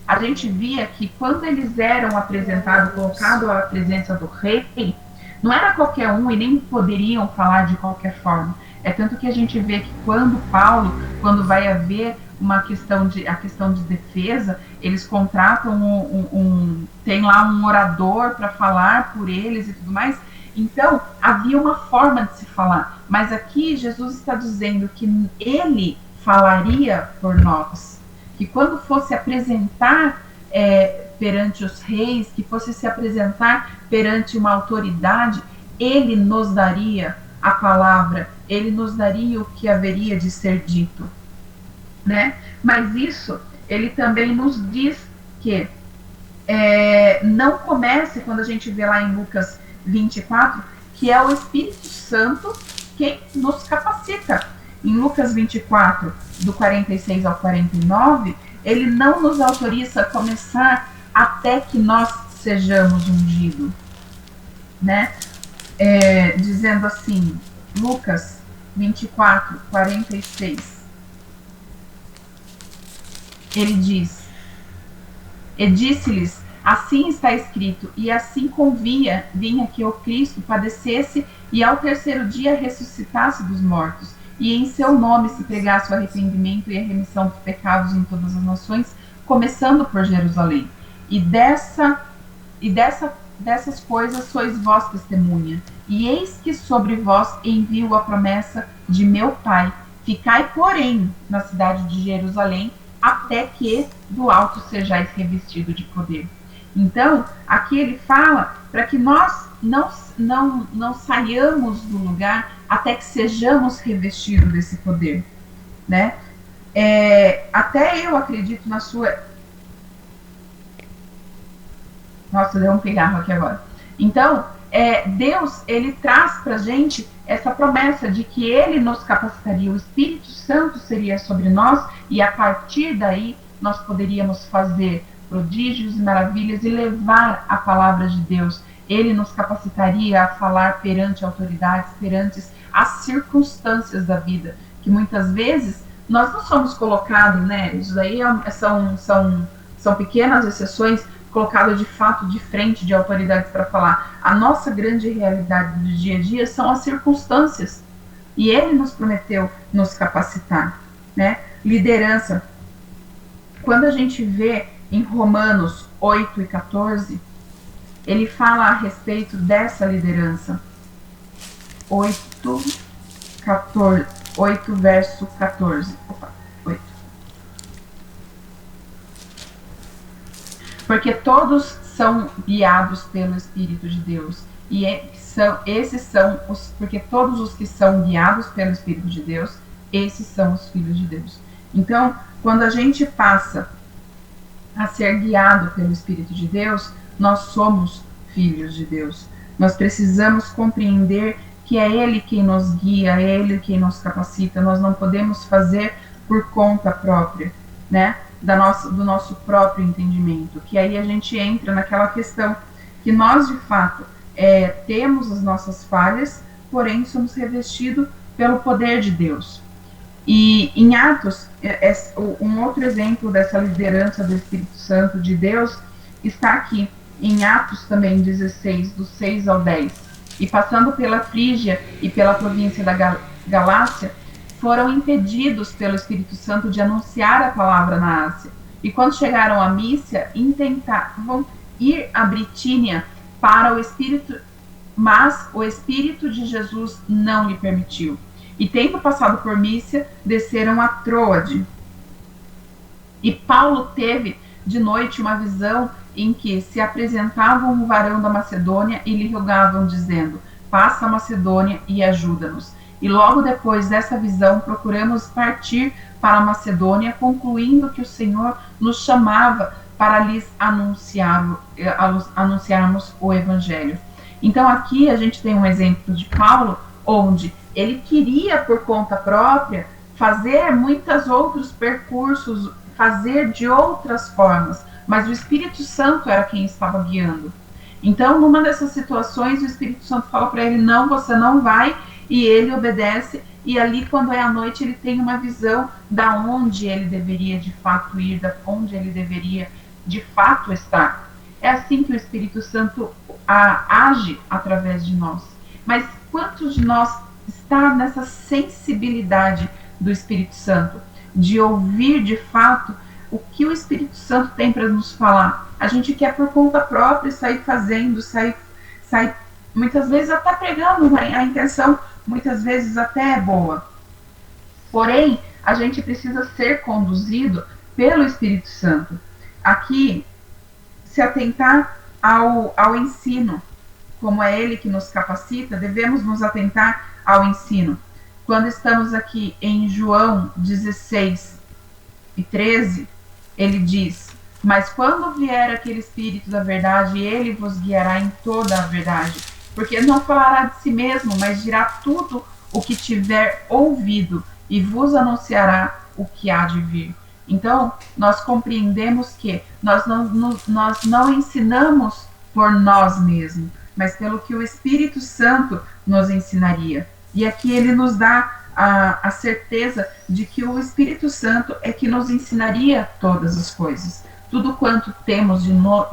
A gente via que quando eles eram apresentados, colocados à presença do rei, não era qualquer um e nem poderiam falar de qualquer forma. É tanto que a gente vê que quando vai haver a questão de defesa, eles contratam tem lá um orador para falar por eles e tudo mais. Então, havia uma forma de se falar. Mas aqui Jesus está dizendo que ele falaria por nós. Que quando fosse apresentar perante os reis, que fosse se apresentar perante uma autoridade, ele nos daria a palavra, ele nos daria o que haveria de ser dito, né? Mas isso, ele também nos diz que não comece, quando a gente vê lá em Lucas 24, que é o Espírito Santo quem nos capacita. Em Lucas 24, do 46 ao 49, ele não nos autoriza a começar até que nós sejamos ungidos, né? Dizendo assim, Lucas 24, 46, ele diz: e disse-lhes, assim está escrito, e assim vinha que o Cristo padecesse e ao terceiro dia ressuscitasse dos mortos, e em seu nome se pregasse o arrependimento e a remissão dos pecados em todas as nações, começando por Jerusalém. E dessas coisas sois vós testemunha. E eis que sobre vós envio a promessa de meu Pai. Ficai, porém, na cidade de Jerusalém, até que do alto sejais revestido de poder. Então, aqui ele fala para que nós não saiamos do lugar até que sejamos revestidos desse poder, né? Até eu acredito na sua... Nossa, deu um pigarro aqui agora. Então, Deus, ele traz para a gente essa promessa de que ele nos capacitaria, o Espírito Santo seria sobre nós, e a partir daí nós poderíamos fazer prodígios e maravilhas e levar a palavra de Deus. Ele nos capacitaria a falar perante autoridades, perante as circunstâncias da vida, que muitas vezes nós não somos colocados, né? Isso daí são pequenas exceções, colocado de fato de frente de autoridades para falar. A nossa grande realidade do dia a dia são as circunstâncias. E ele nos prometeu nos capacitar, né? Liderança. quando a gente vê em Romanos 8 e 14, ele fala a respeito dessa liderança. 8, 14, 8 verso 14. Opa, 8. Porque todos são guiados pelo Espírito de Deus. E esses são os. Porque todos os que são guiados pelo Espírito de Deus, esses são os filhos de Deus. Então, quando a gente passa a ser guiado pelo Espírito de Deus, nós somos filhos de Deus. Nós precisamos compreender que é Ele quem nos guia, é Ele quem nos capacita. Nós não podemos fazer por conta própria, né? Do nosso próprio entendimento. Que aí a gente entra naquela questão que nós, de fato, temos as nossas falhas, porém somos revestidos pelo poder de Deus. E em Atos, um outro exemplo dessa liderança do Espírito Santo de Deus está aqui, em Atos também 16, do 6 ao 10. E passando pela Frígia e pela província da Galácia, foram impedidos pelo Espírito Santo de anunciar a palavra na Ásia. E quando chegaram a Mísia, intentavam ir a Britínia para o Espírito, mas o Espírito de Jesus não lhe permitiu. E tendo passado por Mísia, desceram a Troade. E Paulo teve de noite uma visão em que se apresentavam um varão da Macedônia e lhe rogavam, dizendo: passa a Macedônia e ajuda-nos. E logo depois dessa visão, procuramos partir para a Macedônia, concluindo que o Senhor nos chamava para lhes anunciarmos o Evangelho. Então aqui a gente tem um exemplo de Paulo, onde ele queria, por conta própria, fazer muitos outros percursos, fazer de outras formas, mas o Espírito Santo era quem estava guiando. Então, numa dessas situações, o Espírito Santo fala para ele: não, você não vai, e ele obedece, e ali, quando é à noite, ele tem uma visão da onde ele deveria de fato ir, da onde ele deveria de fato estar. É assim que o Espírito Santo age através de nós. Mas quantos de nós está nessa sensibilidade do Espírito Santo, de ouvir de fato o que o Espírito Santo tem para nos falar? A gente quer por conta própria sair fazendo, sair muitas vezes até pregando, né? A intenção muitas vezes até é boa. Porém, a gente precisa ser conduzido pelo Espírito Santo. Aqui, se atentar ao ensino, como é Ele que nos capacita, devemos nos atentar ao ensino. Quando estamos aqui em João 16 e 13, ele diz: mas quando vier aquele Espírito da verdade, ele vos guiará em toda a verdade, porque não falará de si mesmo, mas dirá tudo o que tiver ouvido e vos anunciará o que há de vir. Então, nós compreendemos que nós não ensinamos por nós mesmos, mas pelo que o Espírito Santo nos ensinaria. E aqui ele nos dá a certeza de que o Espírito Santo é que nos ensinaria todas as coisas. Tudo quanto temos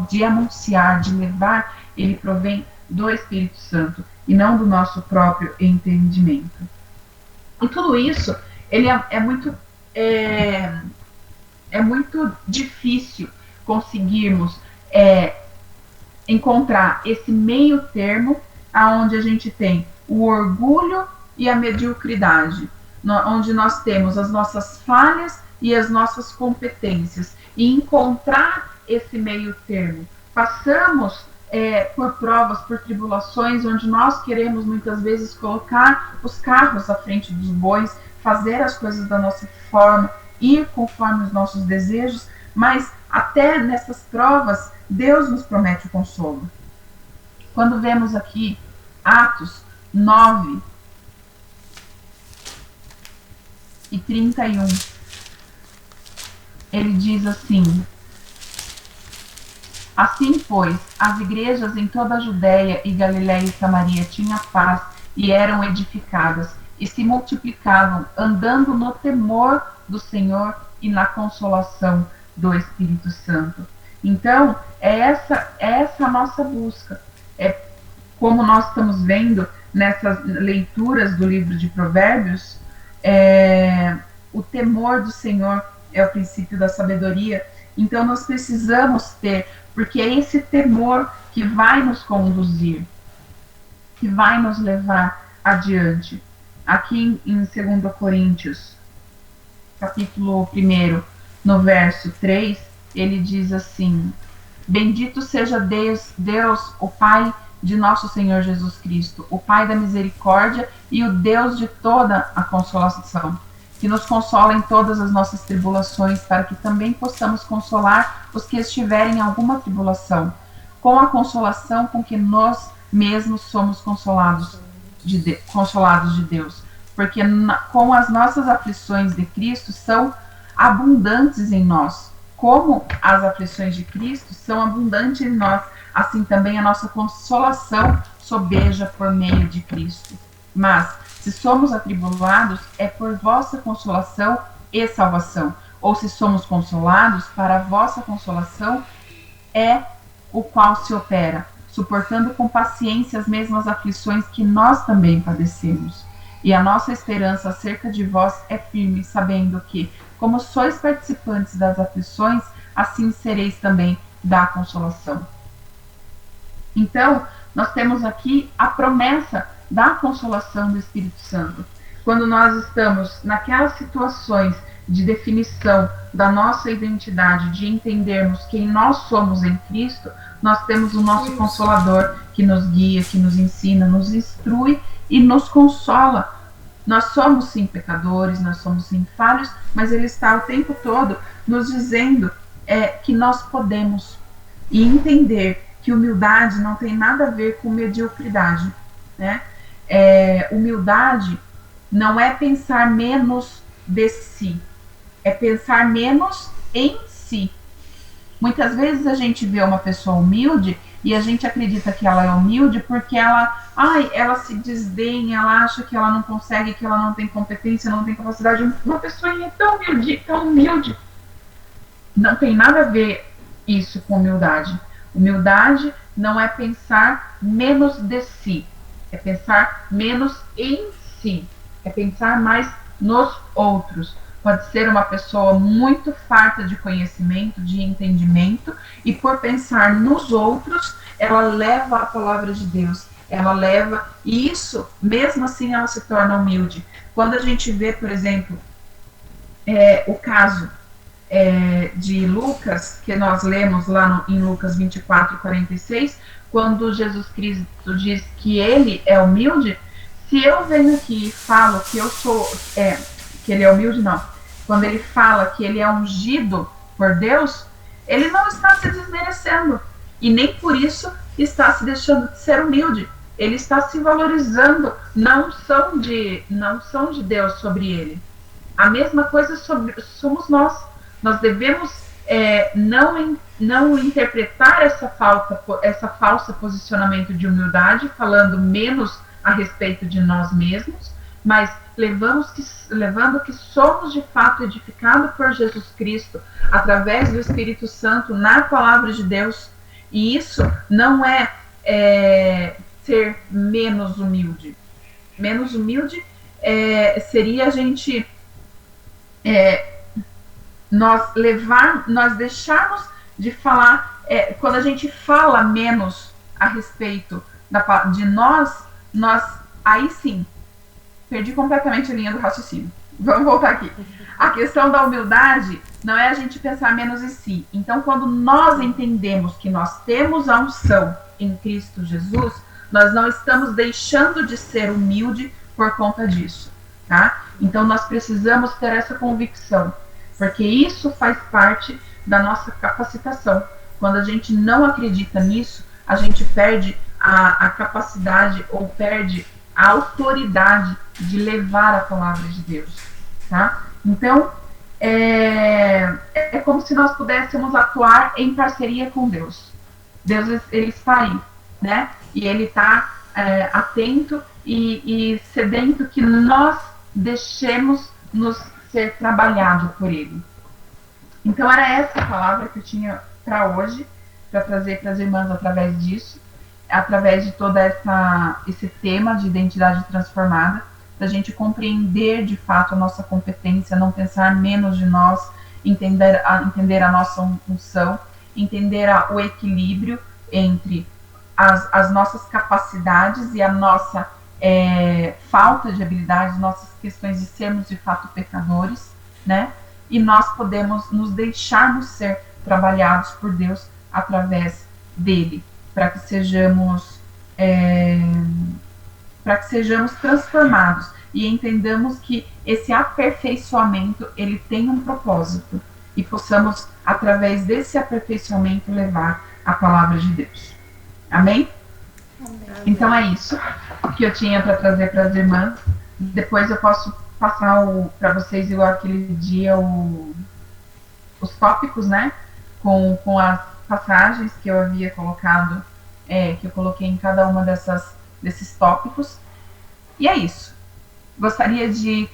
de anunciar, de levar, ele provém do Espírito Santo e não do nosso próprio entendimento. E tudo isso, ele é muito difícil conseguirmos encontrar esse meio termo aonde a gente tem o orgulho e a mediocridade, onde nós temos as nossas falhas e as nossas competências, e encontrar esse meio termo. Passamos por provas, por tribulações, onde nós queremos muitas vezes colocar os carros à frente dos bois, fazer as coisas da nossa forma, ir conforme os nossos desejos, mas até nessas provas Deus nos promete o consolo. Quando vemos aqui Atos 9 e 31, ele diz assim: assim, pois, as igrejas em toda a Judéia e Galiléia e Samaria tinham paz e eram edificadas, e se multiplicavam, andando no temor do Senhor e na consolação do Espírito Santo. Então, é essa a nossa busca. Como nós estamos vendo nessas leituras do livro de Provérbios, o temor do Senhor é o princípio da sabedoria. Então nós precisamos ter, porque é esse temor que vai nos conduzir, que vai nos levar adiante. Aqui em 2 Coríntios, capítulo 1, no verso 3, ele diz assim: bendito seja Deus, o Pai de nosso Senhor Jesus Cristo, o Pai da misericórdia e o Deus de toda a consolação, que nos consola em todas as nossas tribulações, para que também possamos consolar os que estiverem em alguma tribulação, com a consolação com que nós mesmos somos consolados de Deus, porque com as nossas aflições de Cristo são abundantes em nós. Como as aflições de Cristo são abundantes em nós, assim também a nossa consolação sobeja por meio de Cristo. Mas, se somos atribulados, é por vossa consolação e salvação. Ou se somos consolados, para a vossa consolação é o qual se opera, suportando com paciência as mesmas aflições que nós também padecemos. E a nossa esperança acerca de vós é firme, sabendo que, como sois participantes das aflições, assim sereis também da consolação. Então, nós temos aqui a promessa da consolação do Espírito Santo. Quando nós estamos naquelas situações de definição da nossa identidade, de entendermos quem nós somos em Cristo, nós temos o nosso Consolador que nos guia, que nos ensina, nos instrui e nos consola. Nós somos sim pecadores, nós somos sim falhos, mas Ele está o tempo todo nos dizendo que nós podemos, e entender que humildade não tem nada a ver com mediocridade, né? Humildade não é pensar menos de si, é pensar menos em si. Muitas vezes a gente vê uma pessoa humilde e a gente acredita que ela é humilde porque ela se desdenha, ela acha que ela não consegue, que ela não tem competência, não tem capacidade. Uma pessoa é tão humilde. Não tem nada a ver isso com humildade. Humildade não é pensar menos de si, é pensar menos em si, é pensar mais nos outros. Pode ser uma pessoa muito farta de conhecimento, de entendimento, e por pensar nos outros, ela leva a palavra de Deus, e isso, mesmo assim, ela se torna humilde. Quando a gente vê, por exemplo, o caso de Lucas, que nós lemos lá em Lucas 24:46, quando Jesus Cristo diz que ele é humilde, se eu venho aqui e falo que eu sou, que ele é humilde, não. Quando ele fala que ele é ungido por Deus, ele não está se desmerecendo. E nem por isso está se deixando de ser humilde. Ele está se valorizando na unção de Deus sobre ele. A mesma coisa somos nós. Nós devemos não interpretar essa falsa posicionamento de humildade, falando menos a respeito de nós mesmos, mas levando que somos de fato edificados por Jesus Cristo através do Espírito Santo na palavra de Deus. E isso não é ser menos humilde. Menos humilde seria a gente nós deixarmos de falar, quando a gente fala menos a respeito de nós, aí sim, perdi completamente a linha do raciocínio. Vamos voltar aqui. A questão da humildade não é a gente pensar menos em si. Então, quando nós entendemos que nós temos a unção em Cristo Jesus, nós não estamos deixando de ser humilde por conta disso, tá? Então, nós precisamos ter essa convicção, porque isso faz parte da nossa capacitação. Quando a gente não acredita nisso, a gente perde a capacidade ou perde a autoridade de levar a palavra de Deus, tá? Então, é como se nós pudéssemos atuar em parceria com Deus. Deus, ele está aí, né? E ele está atento e sedento que nós deixemos nos ser trabalhado por ele. Então, era essa a palavra que eu tinha para hoje, para trazer para as irmãs através disso, através de todo esse tema de identidade transformada, para a gente compreender de fato a nossa competência, não pensar menos de nós entender a nossa função, entender o equilíbrio entre as nossas capacidades e a nossa falta de habilidades, nossas questões de sermos de fato pecadores, né? E nós podemos nos deixarmos ser trabalhados por Deus através dele, para que sejamos transformados e entendamos que esse aperfeiçoamento ele tem um propósito e possamos através desse aperfeiçoamento levar a palavra de Deus. Amém? Amém. Então é isso que eu tinha para trazer para as irmãs. Depois eu posso passar para vocês, igual aquele dia, os tópicos, né? Com as passagens que eu havia colocado, que eu coloquei em cada uma desses tópicos. E é isso. Gostaria de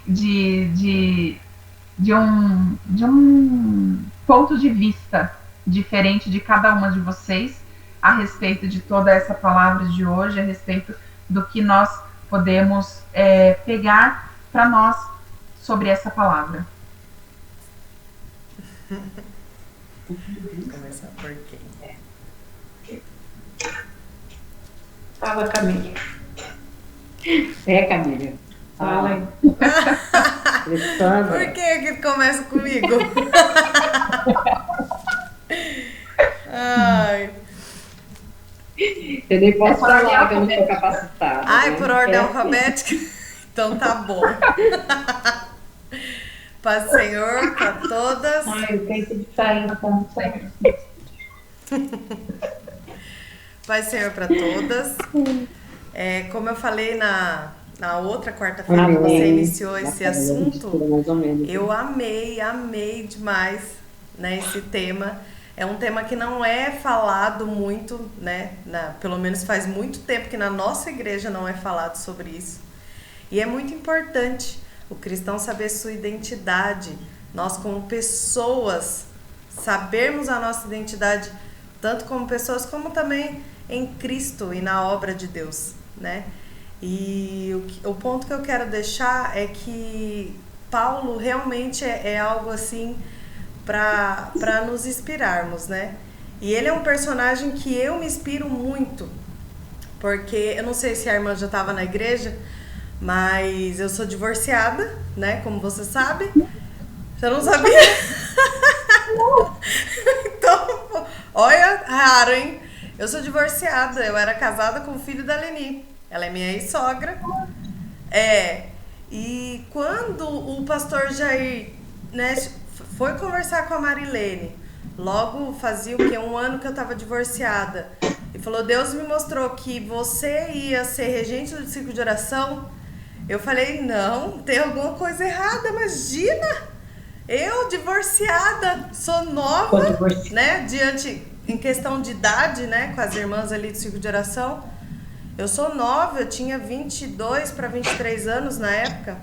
um ponto de vista diferente de cada uma de vocês a respeito de toda essa palavra de hoje, a respeito do que nós podemos pegar para nós sobre essa palavra. Começar por quem? Fala, Camila. Camila. Fala aí. Por que começa comigo? Ai. Eu nem posso falar que eu não sou capacitada. Ai, por ordem alfabética? Então tá bom. Paz do Senhor para todas. Ai, eu penso de sair como sempre. Paz do Senhor para todas. Como eu falei na outra quarta-feira que você iniciou esse assunto, eu amei demais, né, esse tema. É um tema que não é falado muito, né? Pelo menos faz muito tempo que na nossa igreja não é falado sobre isso. E é muito importante o cristão saber sua identidade. Nós como pessoas, sabermos a nossa identidade, tanto como pessoas, como também em Cristo e na obra de Deus, né? E o ponto que eu quero deixar é que Paulo realmente é algo assim para nos inspirarmos, né? E ele é um personagem que eu me inspiro muito, porque eu não sei se a irmã já estava na igreja, mas eu sou divorciada, né? Como você sabe. Você não sabia? Então, olha, raro, hein? Eu sou divorciada, eu era casada com o filho da Leni. Ela é minha ex-sogra. E quando o pastor Jair, né, foi conversar com a Marilene, logo fazia o quê? 1 ano que eu estava divorciada, e falou: Deus me mostrou que você ia ser regente do ciclo de oração. Eu falei: não, tem alguma coisa errada, imagina! Eu, divorciada, sou nova, né, em questão de idade, né, com as irmãs ali do ciclo de oração. Eu sou nova, eu tinha 22 para 23 anos na época.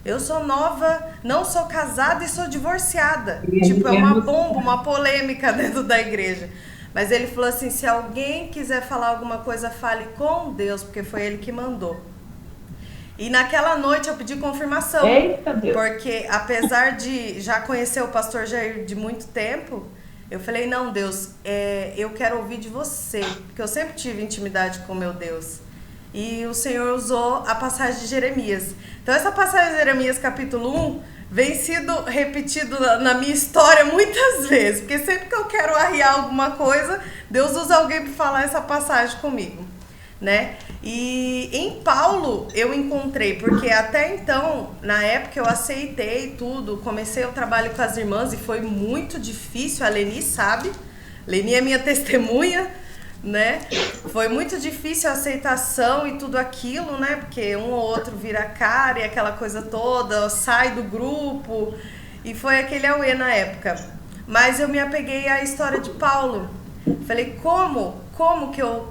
Eu sou nova, não sou casada e sou divorciada. Tipo, é uma bomba, uma polêmica dentro da igreja. Mas ele falou assim: se alguém quiser falar alguma coisa, fale com Deus, porque foi ele que mandou. E naquela noite eu pedi confirmação. Eita Deus. Porque apesar de já conhecer o pastor Jair de muito tempo, eu falei: não, Deus, eu quero ouvir de você, porque eu sempre tive intimidade com meu Deus. E o Senhor usou a passagem de Jeremias. Então essa passagem de Jeremias capítulo 1 vem sido repetido na minha história muitas vezes, porque sempre que eu quero arriar alguma coisa, Deus usa alguém para falar essa passagem comigo, né? E em Paulo eu encontrei, porque até então, na época eu aceitei tudo, comecei o trabalho com as irmãs e foi muito difícil, a Leni sabe, Leni é minha testemunha, né? Foi muito difícil a aceitação e tudo aquilo, né? Porque um ou outro vira cara e aquela coisa toda, sai do grupo, e foi aquele auê na época. Mas eu me apeguei à história de Paulo. Falei: como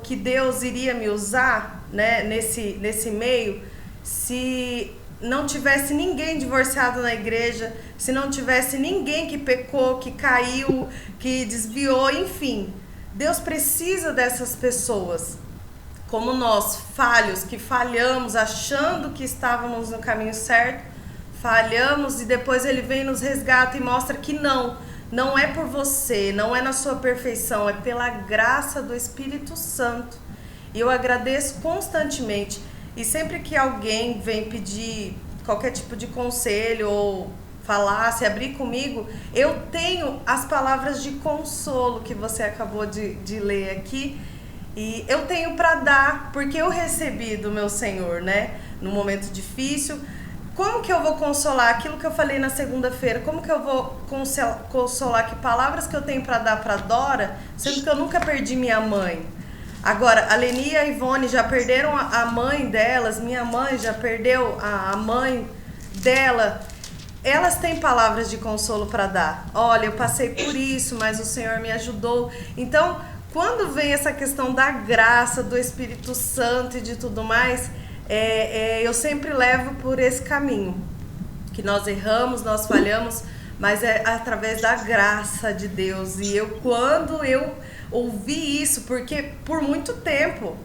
que Deus iria me usar, né, nesse meio, se não tivesse ninguém divorciado na igreja, se não tivesse ninguém que pecou, que caiu, que desviou, enfim. Deus precisa dessas pessoas, como nós, falhos, que falhamos achando que estávamos no caminho certo, falhamos e depois ele vem e nos resgata e mostra que não é por você, não é na sua perfeição, é pela graça do Espírito Santo. E eu agradeço constantemente. E sempre que alguém vem pedir qualquer tipo de conselho ou falar, se abrir comigo, eu tenho as palavras de consolo que você acabou de ler aqui. E eu tenho para dar, porque eu recebi do meu Senhor, né? No momento difícil. Como que eu vou consolar aquilo que eu falei na segunda-feira? Como que eu vou consolar? Que palavras que eu tenho para dar para Dora, sendo que eu nunca perdi minha mãe? Agora, a Leni e a Ivone já perderam a mãe delas, minha mãe já perdeu a mãe dela. Elas têm palavras de consolo para dar. Olha, eu passei por isso, mas o Senhor me ajudou. Então, quando vem essa questão da graça, do Espírito Santo e de tudo mais, eu sempre levo por esse caminho. Que nós erramos, nós falhamos, mas é através da graça de Deus. E quando eu ouvi isso, porque por muito tempo,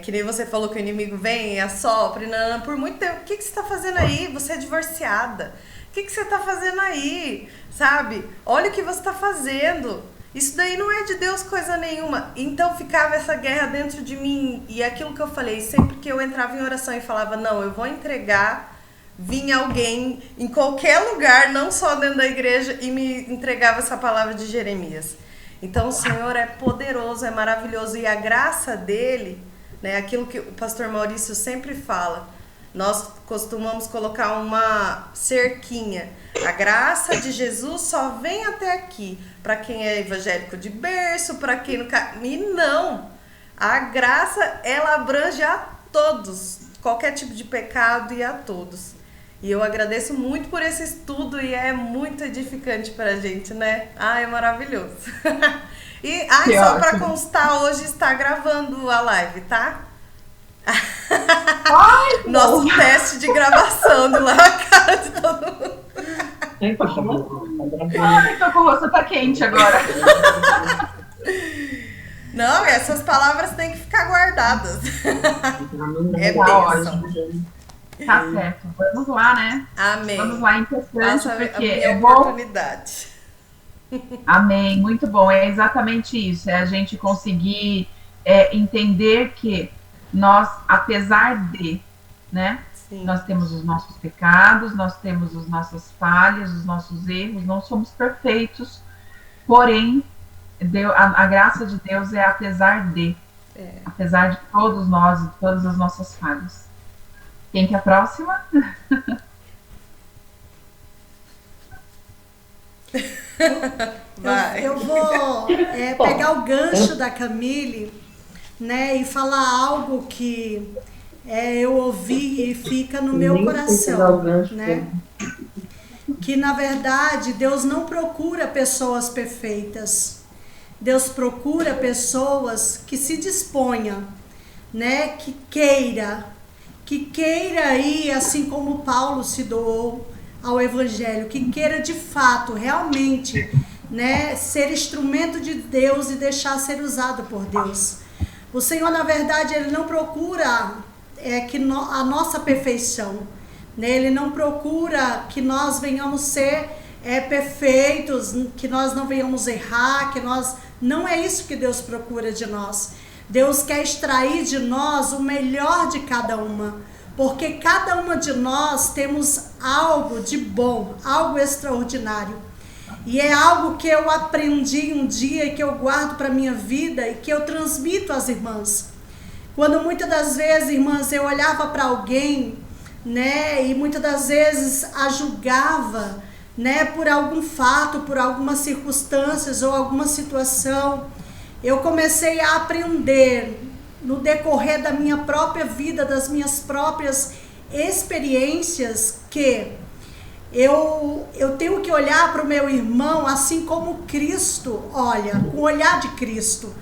que nem você falou que o inimigo vem e assopra, por muito tempo, o que você está fazendo aí? Você é divorciada. O que você está fazendo aí? Sabe? Olha o que você está fazendo. Isso daí não é de Deus coisa nenhuma. Então ficava essa guerra dentro de mim. E aquilo que eu falei, sempre que eu entrava em oração e falava, não, eu vou entregar, vinha alguém em qualquer lugar, não só dentro da igreja, e me entregava essa palavra de Jeremias. Então o Senhor é poderoso, é maravilhoso. E a graça dele, né, aquilo que o pastor Maurício sempre fala, nós costumamos colocar uma cerquinha. A graça de Jesus só vem até aqui. Para quem é evangélico de berço, para quem não... E não! A graça, ela abrange a todos. Qualquer tipo de pecado e a todos. E eu agradeço muito por esse estudo e é muito edificante pra gente, né? É maravilhoso. E só para constar, hoje está gravando a live, tá? Ai, nosso teste de gravação do lá a cara de todo mundo. Ai, tô com o rosto tá quente agora. Não, essas palavras têm que ficar guardadas. É bênção. Tá certo. Vamos lá, né? Amém. Vamos lá, interessante, porque é oportunidade. Amém, muito bom. É exatamente isso. É a gente conseguir entender que nós, apesar de, né? Sim. Nós temos os nossos pecados, nós temos as nossas falhas, os nossos erros, não somos perfeitos, porém, a graça de Deus é apesar de, apesar de todos nós e todas as nossas falhas. Quem que é a próxima? Eu vou pegar o gancho da Camille, né, e falar algo que eu ouvi e fica no meu coração, né? Que na verdade Deus não procura pessoas perfeitas. Deus procura pessoas que se disponham, né? Que queira ir, assim como Paulo se doou ao Evangelho, que queira de fato, realmente, né, ser instrumento de Deus e deixar ser usado por Deus. O Senhor, na verdade, Ele não procura a nossa perfeição, né? Ele não procura que nós venhamos ser perfeitos, que nós não venhamos errar, não é isso que Deus procura de nós. Deus quer extrair de nós o melhor de cada uma, porque cada uma de nós temos algo de bom, algo extraordinário. E é algo que eu aprendi um dia e que eu guardo para a minha vida e que eu transmito às irmãs. Quando muitas das vezes, irmãs, eu olhava para alguém, né, e muitas das vezes a julgava, né, por algum fato, por algumas circunstâncias ou alguma situação, eu comecei a aprender no decorrer da minha própria vida, das minhas próprias experiências, que eu tenho que olhar para o meu irmão assim como Cristo olha, com o olhar de Cristo.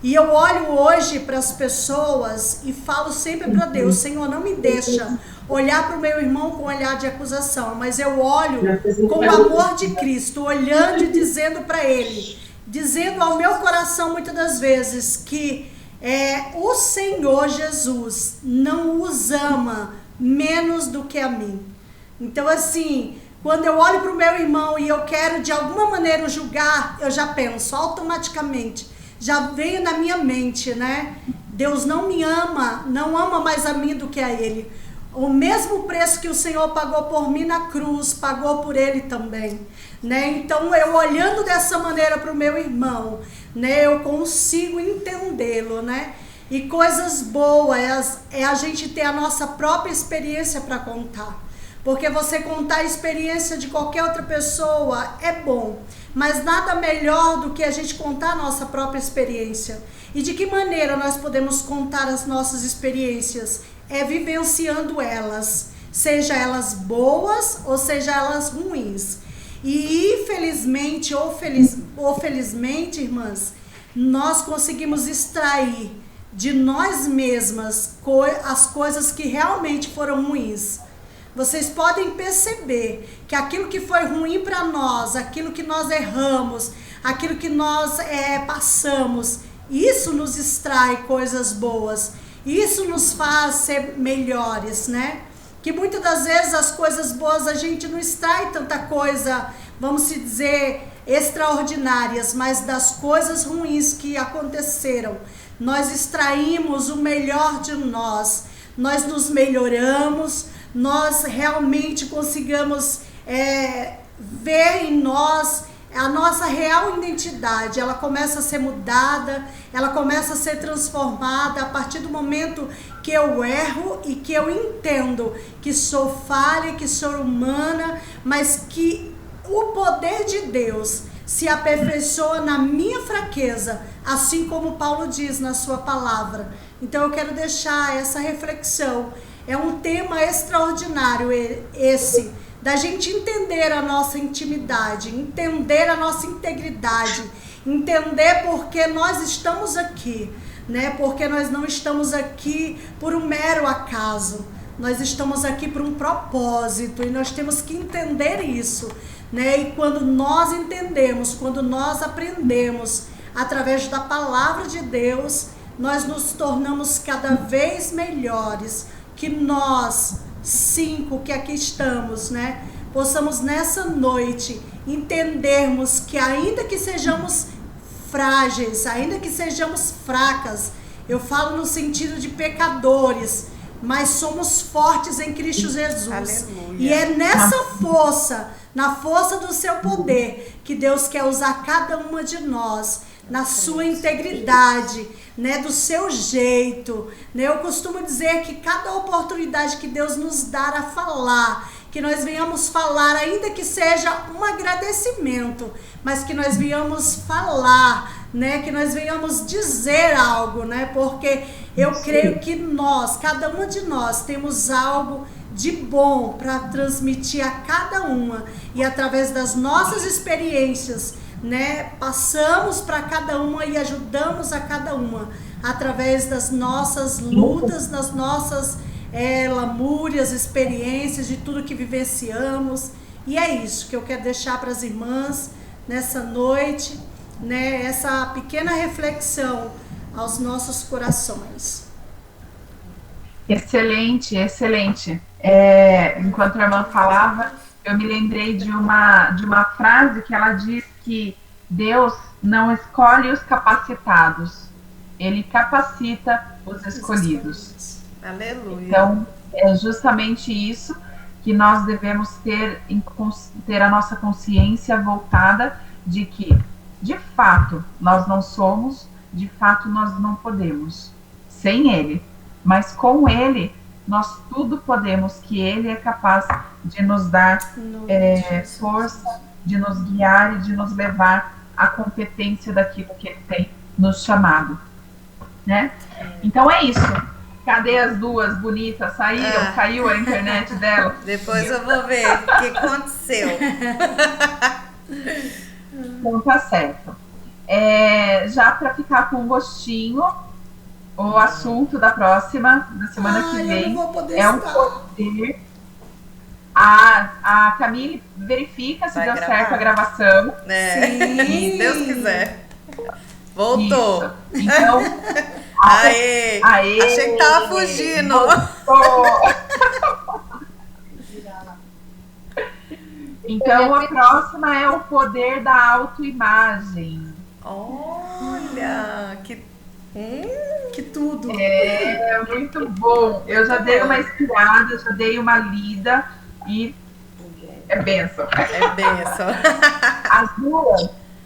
E eu olho hoje para as pessoas e falo sempre para Deus: Senhor, não me deixa olhar para o meu irmão com olhar de acusação, mas eu olho com o amor de Cristo, olhando e dizendo para ele, dizendo ao meu coração muitas das vezes que o Senhor Jesus não os ama menos do que a mim. Então, assim, quando eu olho para o meu irmão e eu quero de alguma maneira o julgar, eu já penso automaticamente, já veio na minha mente, né? Deus não me ama, não ama mais a mim do que a ele. O mesmo preço que o Senhor pagou por mim na cruz, pagou por ele também, né? Então, eu olhando dessa maneira para o meu irmão, né, eu consigo entendê-lo, né? E coisas boas é a gente ter a nossa própria experiência para contar. Porque você contar a experiência de qualquer outra pessoa é bom, mas nada melhor do que a gente contar a nossa própria experiência. E de que maneira nós podemos contar as nossas experiências? É vivenciando elas, seja elas boas ou seja elas ruins. E infelizmente ou felizmente, irmãs, nós conseguimos extrair de nós mesmas as coisas que realmente foram ruins. Vocês podem perceber que aquilo que foi ruim para nós, aquilo que nós erramos, aquilo que nós passamos, isso nos extrai coisas boas, isso nos faz ser melhores, né? Que muitas das vezes as coisas boas a gente não extrai tanta coisa, vamos dizer, extraordinárias, mas das coisas ruins que aconteceram, nós extraímos o melhor de nós, nós nos melhoramos, nós realmente conseguimos ver em nós a nossa real identidade. Ela começa a ser mudada, ela começa a ser transformada a partir do momento que eu erro e que eu entendo que sou falha, que sou humana, mas que o poder de Deus se aperfeiçoa na minha fraqueza, assim como Paulo diz na sua palavra. Então eu quero deixar essa reflexão. É um tema extraordinário esse, da gente entender a nossa intimidade, entender a nossa integridade, entender porque nós estamos aqui, né? Porque nós não estamos aqui por um mero acaso, nós estamos aqui por um propósito e nós temos que entender isso, né? E quando nós entendemos, quando nós aprendemos através da palavra de Deus, nós nos tornamos cada vez melhores. Que nós, 5 que aqui estamos, né, possamos nessa noite entendermos que ainda que sejamos frágeis, ainda que sejamos fracas, eu falo no sentido de pecadores, mas somos fortes em Cristo Jesus. Aleluia. E é nessa força, na força do seu poder, que Deus quer usar cada uma de nós, na sua integridade, né, do seu jeito, né? Eu costumo dizer que cada oportunidade que Deus nos dá a falar, que nós venhamos falar, ainda que seja um agradecimento, mas que nós venhamos falar, né, que nós venhamos dizer algo, né, porque eu creio que nós, cada uma de nós, temos algo de bom para transmitir a cada uma, e através das nossas experiências, né, passamos para cada uma e ajudamos a cada uma através das nossas lutas, das nossas lamúrias, experiências, de tudo que vivenciamos. E é isso que eu quero deixar para as irmãs nessa noite, né, essa pequena reflexão aos nossos corações. Excelente, excelente. Enquanto a irmã falava, eu me lembrei de uma frase que ela diz que Deus não escolhe os capacitados, Ele capacita os escolhidos. Aleluia. Então, é justamente isso que nós devemos ter a nossa consciência voltada de que, de fato, nós não somos, de fato, nós não podemos sem Ele, mas com Ele nós tudo podemos, que Ele é capaz de nos dar força, de nos guiar e de nos levar à competência daquilo que Ele tem nos chamado, né? Então é isso. Cadê as duas bonitas? Saíram? Caiu a internet dela? Depois eu vou ver o que aconteceu. Então tá certo. Já para ficar com gostinho, o assunto da semana que vem, é o poder. A Camille verifica se deu certo a gravação. Sim, se Deus quiser. Voltou. Isso. Então, aê! Achei que tava fugindo. Então a próxima é o poder da autoimagem. Olha, Que tudo. É muito bom. Eu já dei uma inspirada, já dei uma lida e é benção. é benção.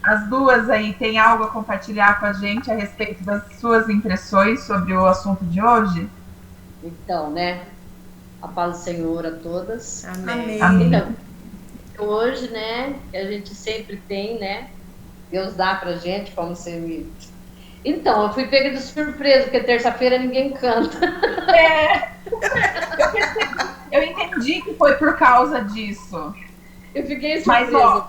As duas aí têm algo a compartilhar com a gente a respeito das suas impressões sobre o assunto de hoje? Então, né? A paz do Senhor a todas. Amém. Amém. Então, hoje, né? Que a gente sempre tem, né? Deus dá pra gente, como você me... Então, eu fui pega de surpresa, porque terça-feira ninguém canta. Eu entendi que foi por causa disso. Eu fiquei surpresa. Mas, ó,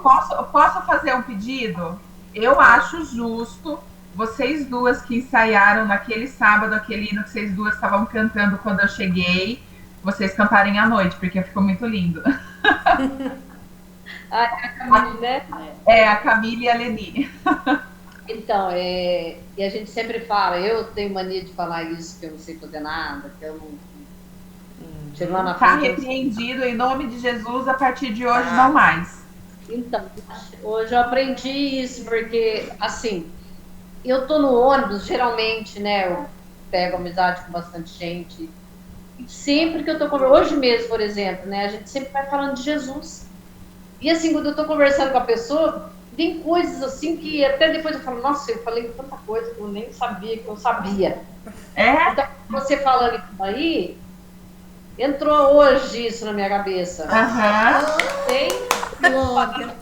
posso fazer um pedido? Eu acho justo vocês duas que ensaiaram naquele sábado, aquele hino que vocês duas estavam cantando quando eu cheguei, vocês cantarem à noite, porque ficou muito lindo. A Camille, né? É, a Camille e a Leni. Então, e a gente sempre fala, eu tenho mania de falar isso, que eu não sei fazer nada, que eu não... Chego lá na Tá frente... repreendido em nome de Jesus, a partir de hoje não mais. Então, hoje eu aprendi isso, porque, assim, eu tô no ônibus, geralmente, né, eu pego amizade com bastante gente, e sempre que eu tô conversando, hoje mesmo, por exemplo, né, a gente sempre vai falando de Jesus. E assim, quando eu tô conversando com a pessoa, tem coisas assim que até depois eu falo, nossa, eu falei tanta coisa que eu nem sabia que eu sabia. É? Então, você falando isso aí, entrou hoje isso na minha cabeça. Aham. Tem, Glória.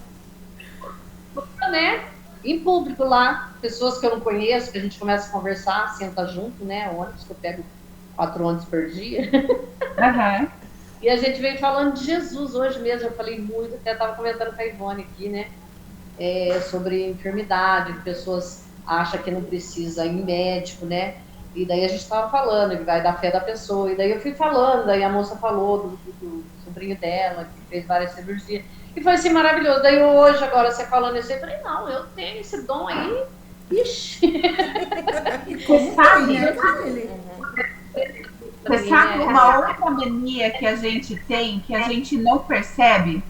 né? Em público lá, pessoas que eu não conheço, que a gente começa a conversar, senta junto, né? Ônibus, que eu pego 4 ônibus por dia. Aham. E a gente veio falando de Jesus hoje mesmo, eu falei muito, até estava comentando com a Ivone aqui, né? Sobre enfermidade, que pessoas acham que não precisa ir em médico, né? E daí a gente estava falando que vai da fé da pessoa, e daí eu fui falando, daí a moça falou do sobrinho dela, que fez várias cirurgias, e foi assim maravilhoso. Daí hoje, agora, você falando isso, eu falei, não, eu tenho esse dom aí, ixi. Você sabe, Pra você mim, sabe uma outra mania que a gente tem, que a gente não percebe?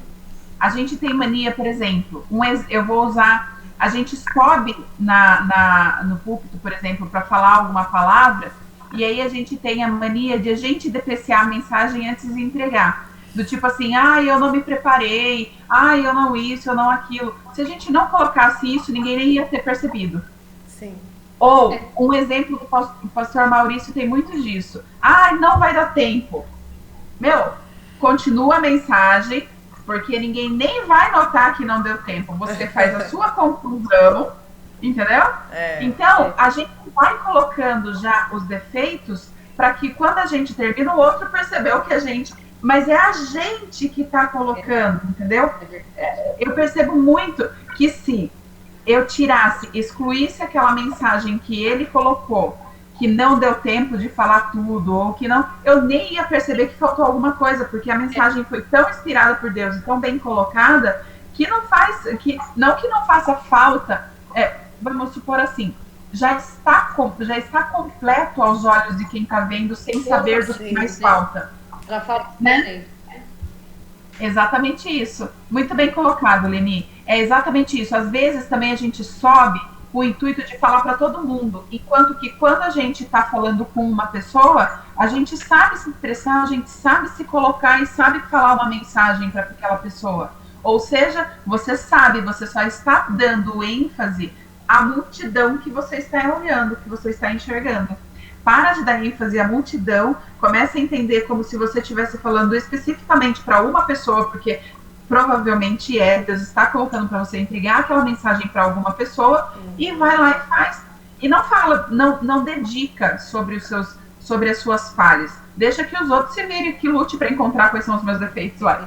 A gente tem mania, por exemplo, eu vou usar, a gente sobe no púlpito, por exemplo, para falar alguma palavra, e aí a gente tem a mania de a gente depreciar a mensagem antes de entregar. Do tipo assim, eu não me preparei, eu não isso, eu não aquilo. Se a gente não colocasse isso, ninguém nem ia ter percebido. Sim. Ou, um exemplo do pastor Maurício tem muito disso. Não vai dar tempo. Meu, continua a mensagem, porque ninguém nem vai notar que não deu tempo. Você faz a sua conclusão, entendeu? Então, a gente vai colocando já os defeitos para que quando a gente termina, o outro percebeu que a gente... Mas é a gente que está colocando, entendeu? Eu percebo muito que se eu excluísse aquela mensagem que ele colocou, que não deu tempo de falar tudo, ou que não, eu nem ia perceber que faltou alguma coisa, porque a mensagem foi tão inspirada por Deus e tão bem colocada, que não faça falta, vamos supor assim, já está completo aos olhos de quem está vendo, sem saber do que mais falta. Já falo, né? Exatamente isso. Muito bem colocado, Leni. É exatamente isso. Às vezes também a gente sobe com o intuito de falar para todo mundo, enquanto que quando a gente está falando com uma pessoa, a gente sabe se expressar, a gente sabe se colocar e sabe falar uma mensagem para aquela pessoa. Ou seja, você sabe, você só está dando ênfase à multidão que você está olhando, que você está enxergando. Para de dar ênfase à multidão, comece a entender como se você estivesse falando especificamente para uma pessoa, porque provavelmente Deus está colocando para você entregar aquela mensagem para alguma pessoa, e vai lá e faz. E não fala, não dedica sobre as suas falhas. Deixa que os outros se virem, que lute para encontrar quais são os meus defeitos lá.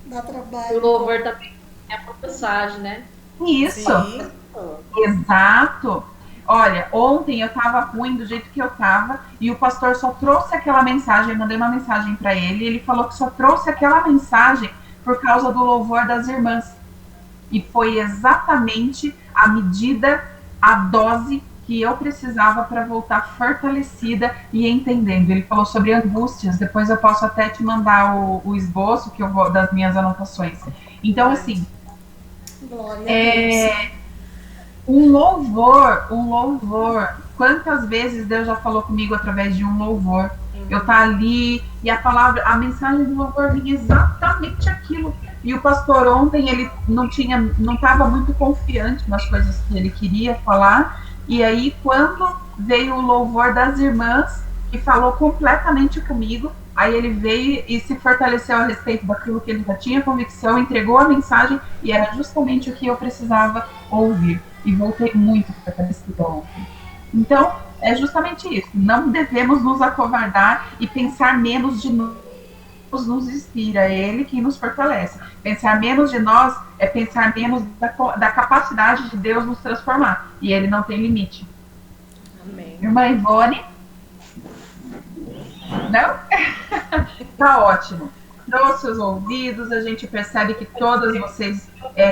Dá trabalho. O louvor também é uma mensagem, né? Isso. Sim. Exato. Olha, ontem eu tava ruim do jeito que eu tava e o pastor só trouxe aquela mensagem, eu mandei uma mensagem para ele e ele falou que só trouxe aquela mensagem por causa do louvor das irmãs. E foi exatamente a medida, a dose que eu precisava para voltar fortalecida e entendendo. Ele falou sobre angústias, depois eu posso até te mandar o esboço que eu vou, das minhas anotações. Então, assim, Glória a Deus. um louvor, quantas vezes Deus já falou comigo através de um louvor? Eu tá ali e a mensagem do louvor vinha exatamente aquilo. E o pastor ontem, ele não estava muito confiante nas coisas que ele queria falar. E aí, quando veio o louvor das irmãs, que falou completamente comigo, aí ele veio e se fortaleceu a respeito daquilo que ele já tinha convicção, entregou a mensagem, e era justamente o que eu precisava ouvir. E voltei muito fortalecida ontem. Então, é justamente isso. Não devemos nos acovardar e pensar menos de nós. Nos inspira, é Ele que nos fortalece. Pensar menos de nós é pensar menos da capacidade de Deus nos transformar. E Ele não tem limite. Amém. Irmã Ivone? Não? Tá ótimo. Trouxe os ouvidos, a gente percebe que todas vocês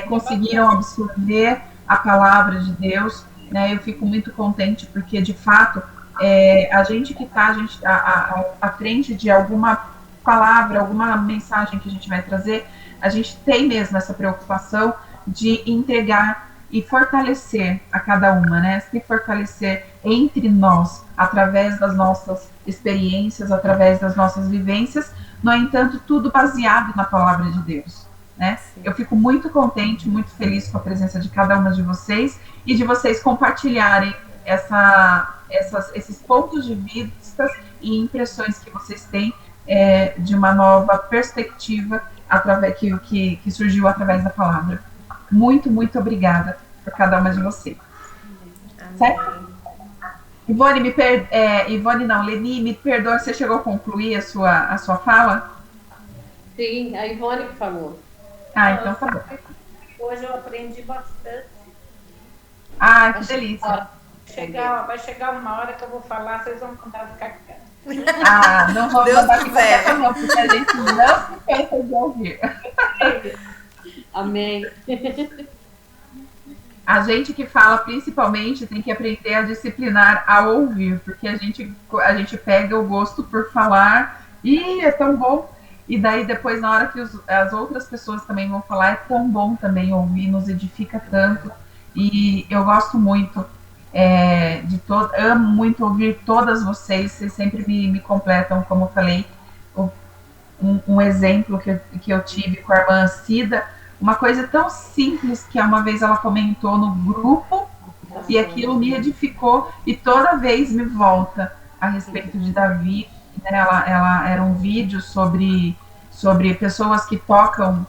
conseguiram absorver a palavra de Deus, né? Eu fico muito contente porque, de fato, a gente que está à frente de alguma palavra, alguma mensagem que a gente vai trazer, a gente tem mesmo essa preocupação de entregar e fortalecer a cada uma, né? Se fortalecer entre nós, através das nossas experiências, através das nossas vivências, no entanto, tudo baseado na palavra de Deus, né? Eu fico muito contente, muito feliz com a presença de cada uma de vocês e de vocês compartilharem esses pontos de vista e impressões que vocês têm de uma nova perspectiva que surgiu através da palavra. Muito, muito obrigada por cada uma de vocês. Amém. Certo? Leni, me perdoa, você chegou a concluir a sua fala? Sim, a Ivone que falou. Então tá bom. Hoje eu aprendi bastante. Que delícia. Vai chegar uma hora que eu vou falar, vocês vão mandar ficar quietos. Não vou Deus mandar quiser. ficar não, porque a gente não se cansa de ouvir. Amém. A gente que fala, principalmente, tem que aprender a disciplinar a ouvir, porque a gente pega o gosto por falar, e é tão bom. E daí, depois, na hora que as outras pessoas também vão falar, é tão bom também ouvir, nos edifica tanto. E eu gosto muito, amo muito ouvir todas vocês sempre me completam, como eu falei, um exemplo que eu tive com a irmã Cida, uma coisa tão simples que uma vez ela comentou no grupo, e aquilo me edificou, e toda vez me volta a respeito de Davi, né? Ela era um vídeo sobre pessoas que tocam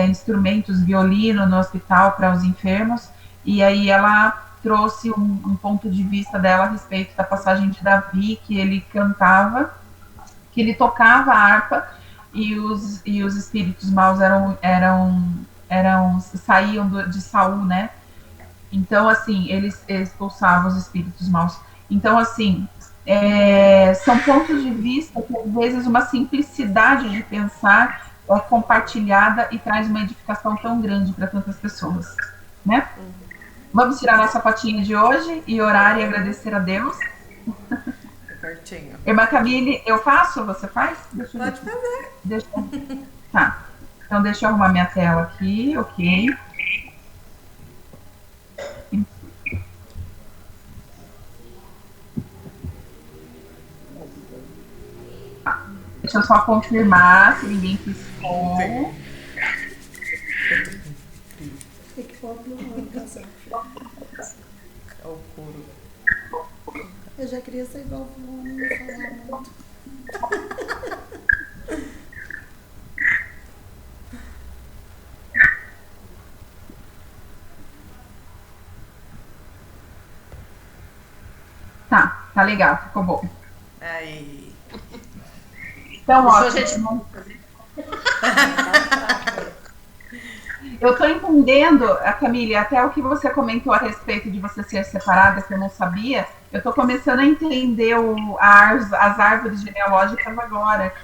instrumentos, violino no hospital para os enfermos, e aí ela trouxe um ponto de vista dela a respeito da passagem de Davi, que ele cantava, que ele tocava a harpa, e os espíritos maus saíam de Saul, né? Então, assim, eles expulsavam os espíritos maus. Então, assim, são pontos de vista que, às vezes, uma simplicidade de pensar é compartilhada e traz uma edificação tão grande para tantas pessoas, né? Vamos tirar nossa fotinha de hoje e orar e agradecer a Deus. Pertinho. Irmã Camille, eu faço? Você faz? Pode fazer. Tá. Então, deixa eu arrumar minha tela aqui, ok. Deixa eu só confirmar se ninguém quis som. Tem que pôr no casal. É o couro. Eu já queria ser igual o homem e falar muito. Tá legal, ficou bom. Aí. Então, ó, Gente... eu tô entendendo, Camille, até o que você comentou a respeito de você ser separada, que eu não sabia, eu tô começando a entender as árvores genealógicas agora.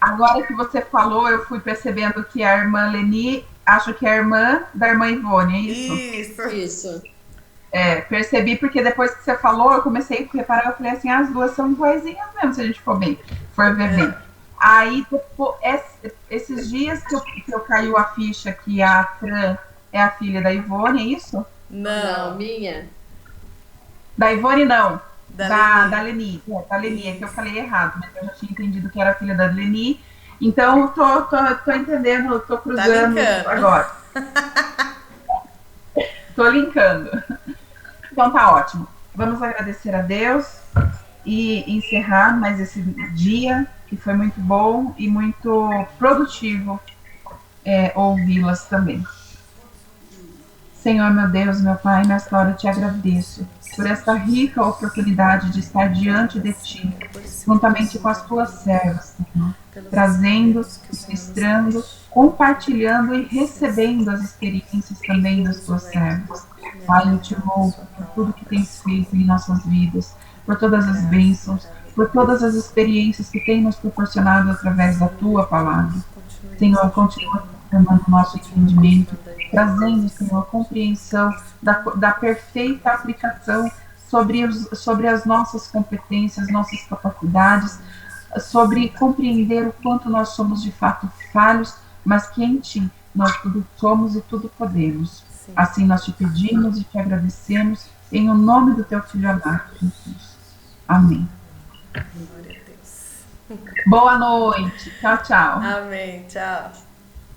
Agora que você falou, eu fui percebendo que a irmã Leni, acho que é a irmã da irmã Ivone, é isso? Isso. Isso. percebi, porque depois que você falou, eu comecei a reparar, eu falei assim, as duas são iguaizinhas mesmo, se a gente for ver bem. Aí, esses dias que eu caiu a ficha que a Fran é a filha da Ivone, é isso? Não, minha. Da Ivone, não. Da Leni. Da Leni, é que eu falei errado, mas eu já tinha entendido que era a filha da Leni. Então, tô entendendo, tô cruzando agora. Tô linkando. Então, tá ótimo. Vamos agradecer a Deus e encerrar mais esse dia, que foi muito bom e muito produtivo ouvi-las também. Senhor, meu Deus, meu Pai, nesta hora eu te agradeço por esta rica oportunidade de estar diante de Ti, juntamente com as Tuas servas, Senhor, trazendo, ministrando, compartilhando e recebendo as experiências também das Tuas servas. Pai, eu te louvo por tudo que tens feito em nossas vidas, por todas as bênçãos, por todas as experiências que tem nos proporcionado através da Tua palavra. Senhor, continua transformando o nosso entendimento, trazendo, Senhor, compreensão da perfeita aplicação sobre as nossas competências, nossas capacidades, sobre compreender o quanto nós somos de fato falhos, mas que em Ti nós tudo somos e tudo podemos. Sim. Assim nós te pedimos e te agradecemos, em o nome do Teu Filho amado, Jesus. Amém. Glória a Deus. Boa noite. Tchau, tchau. Amém. Tchau.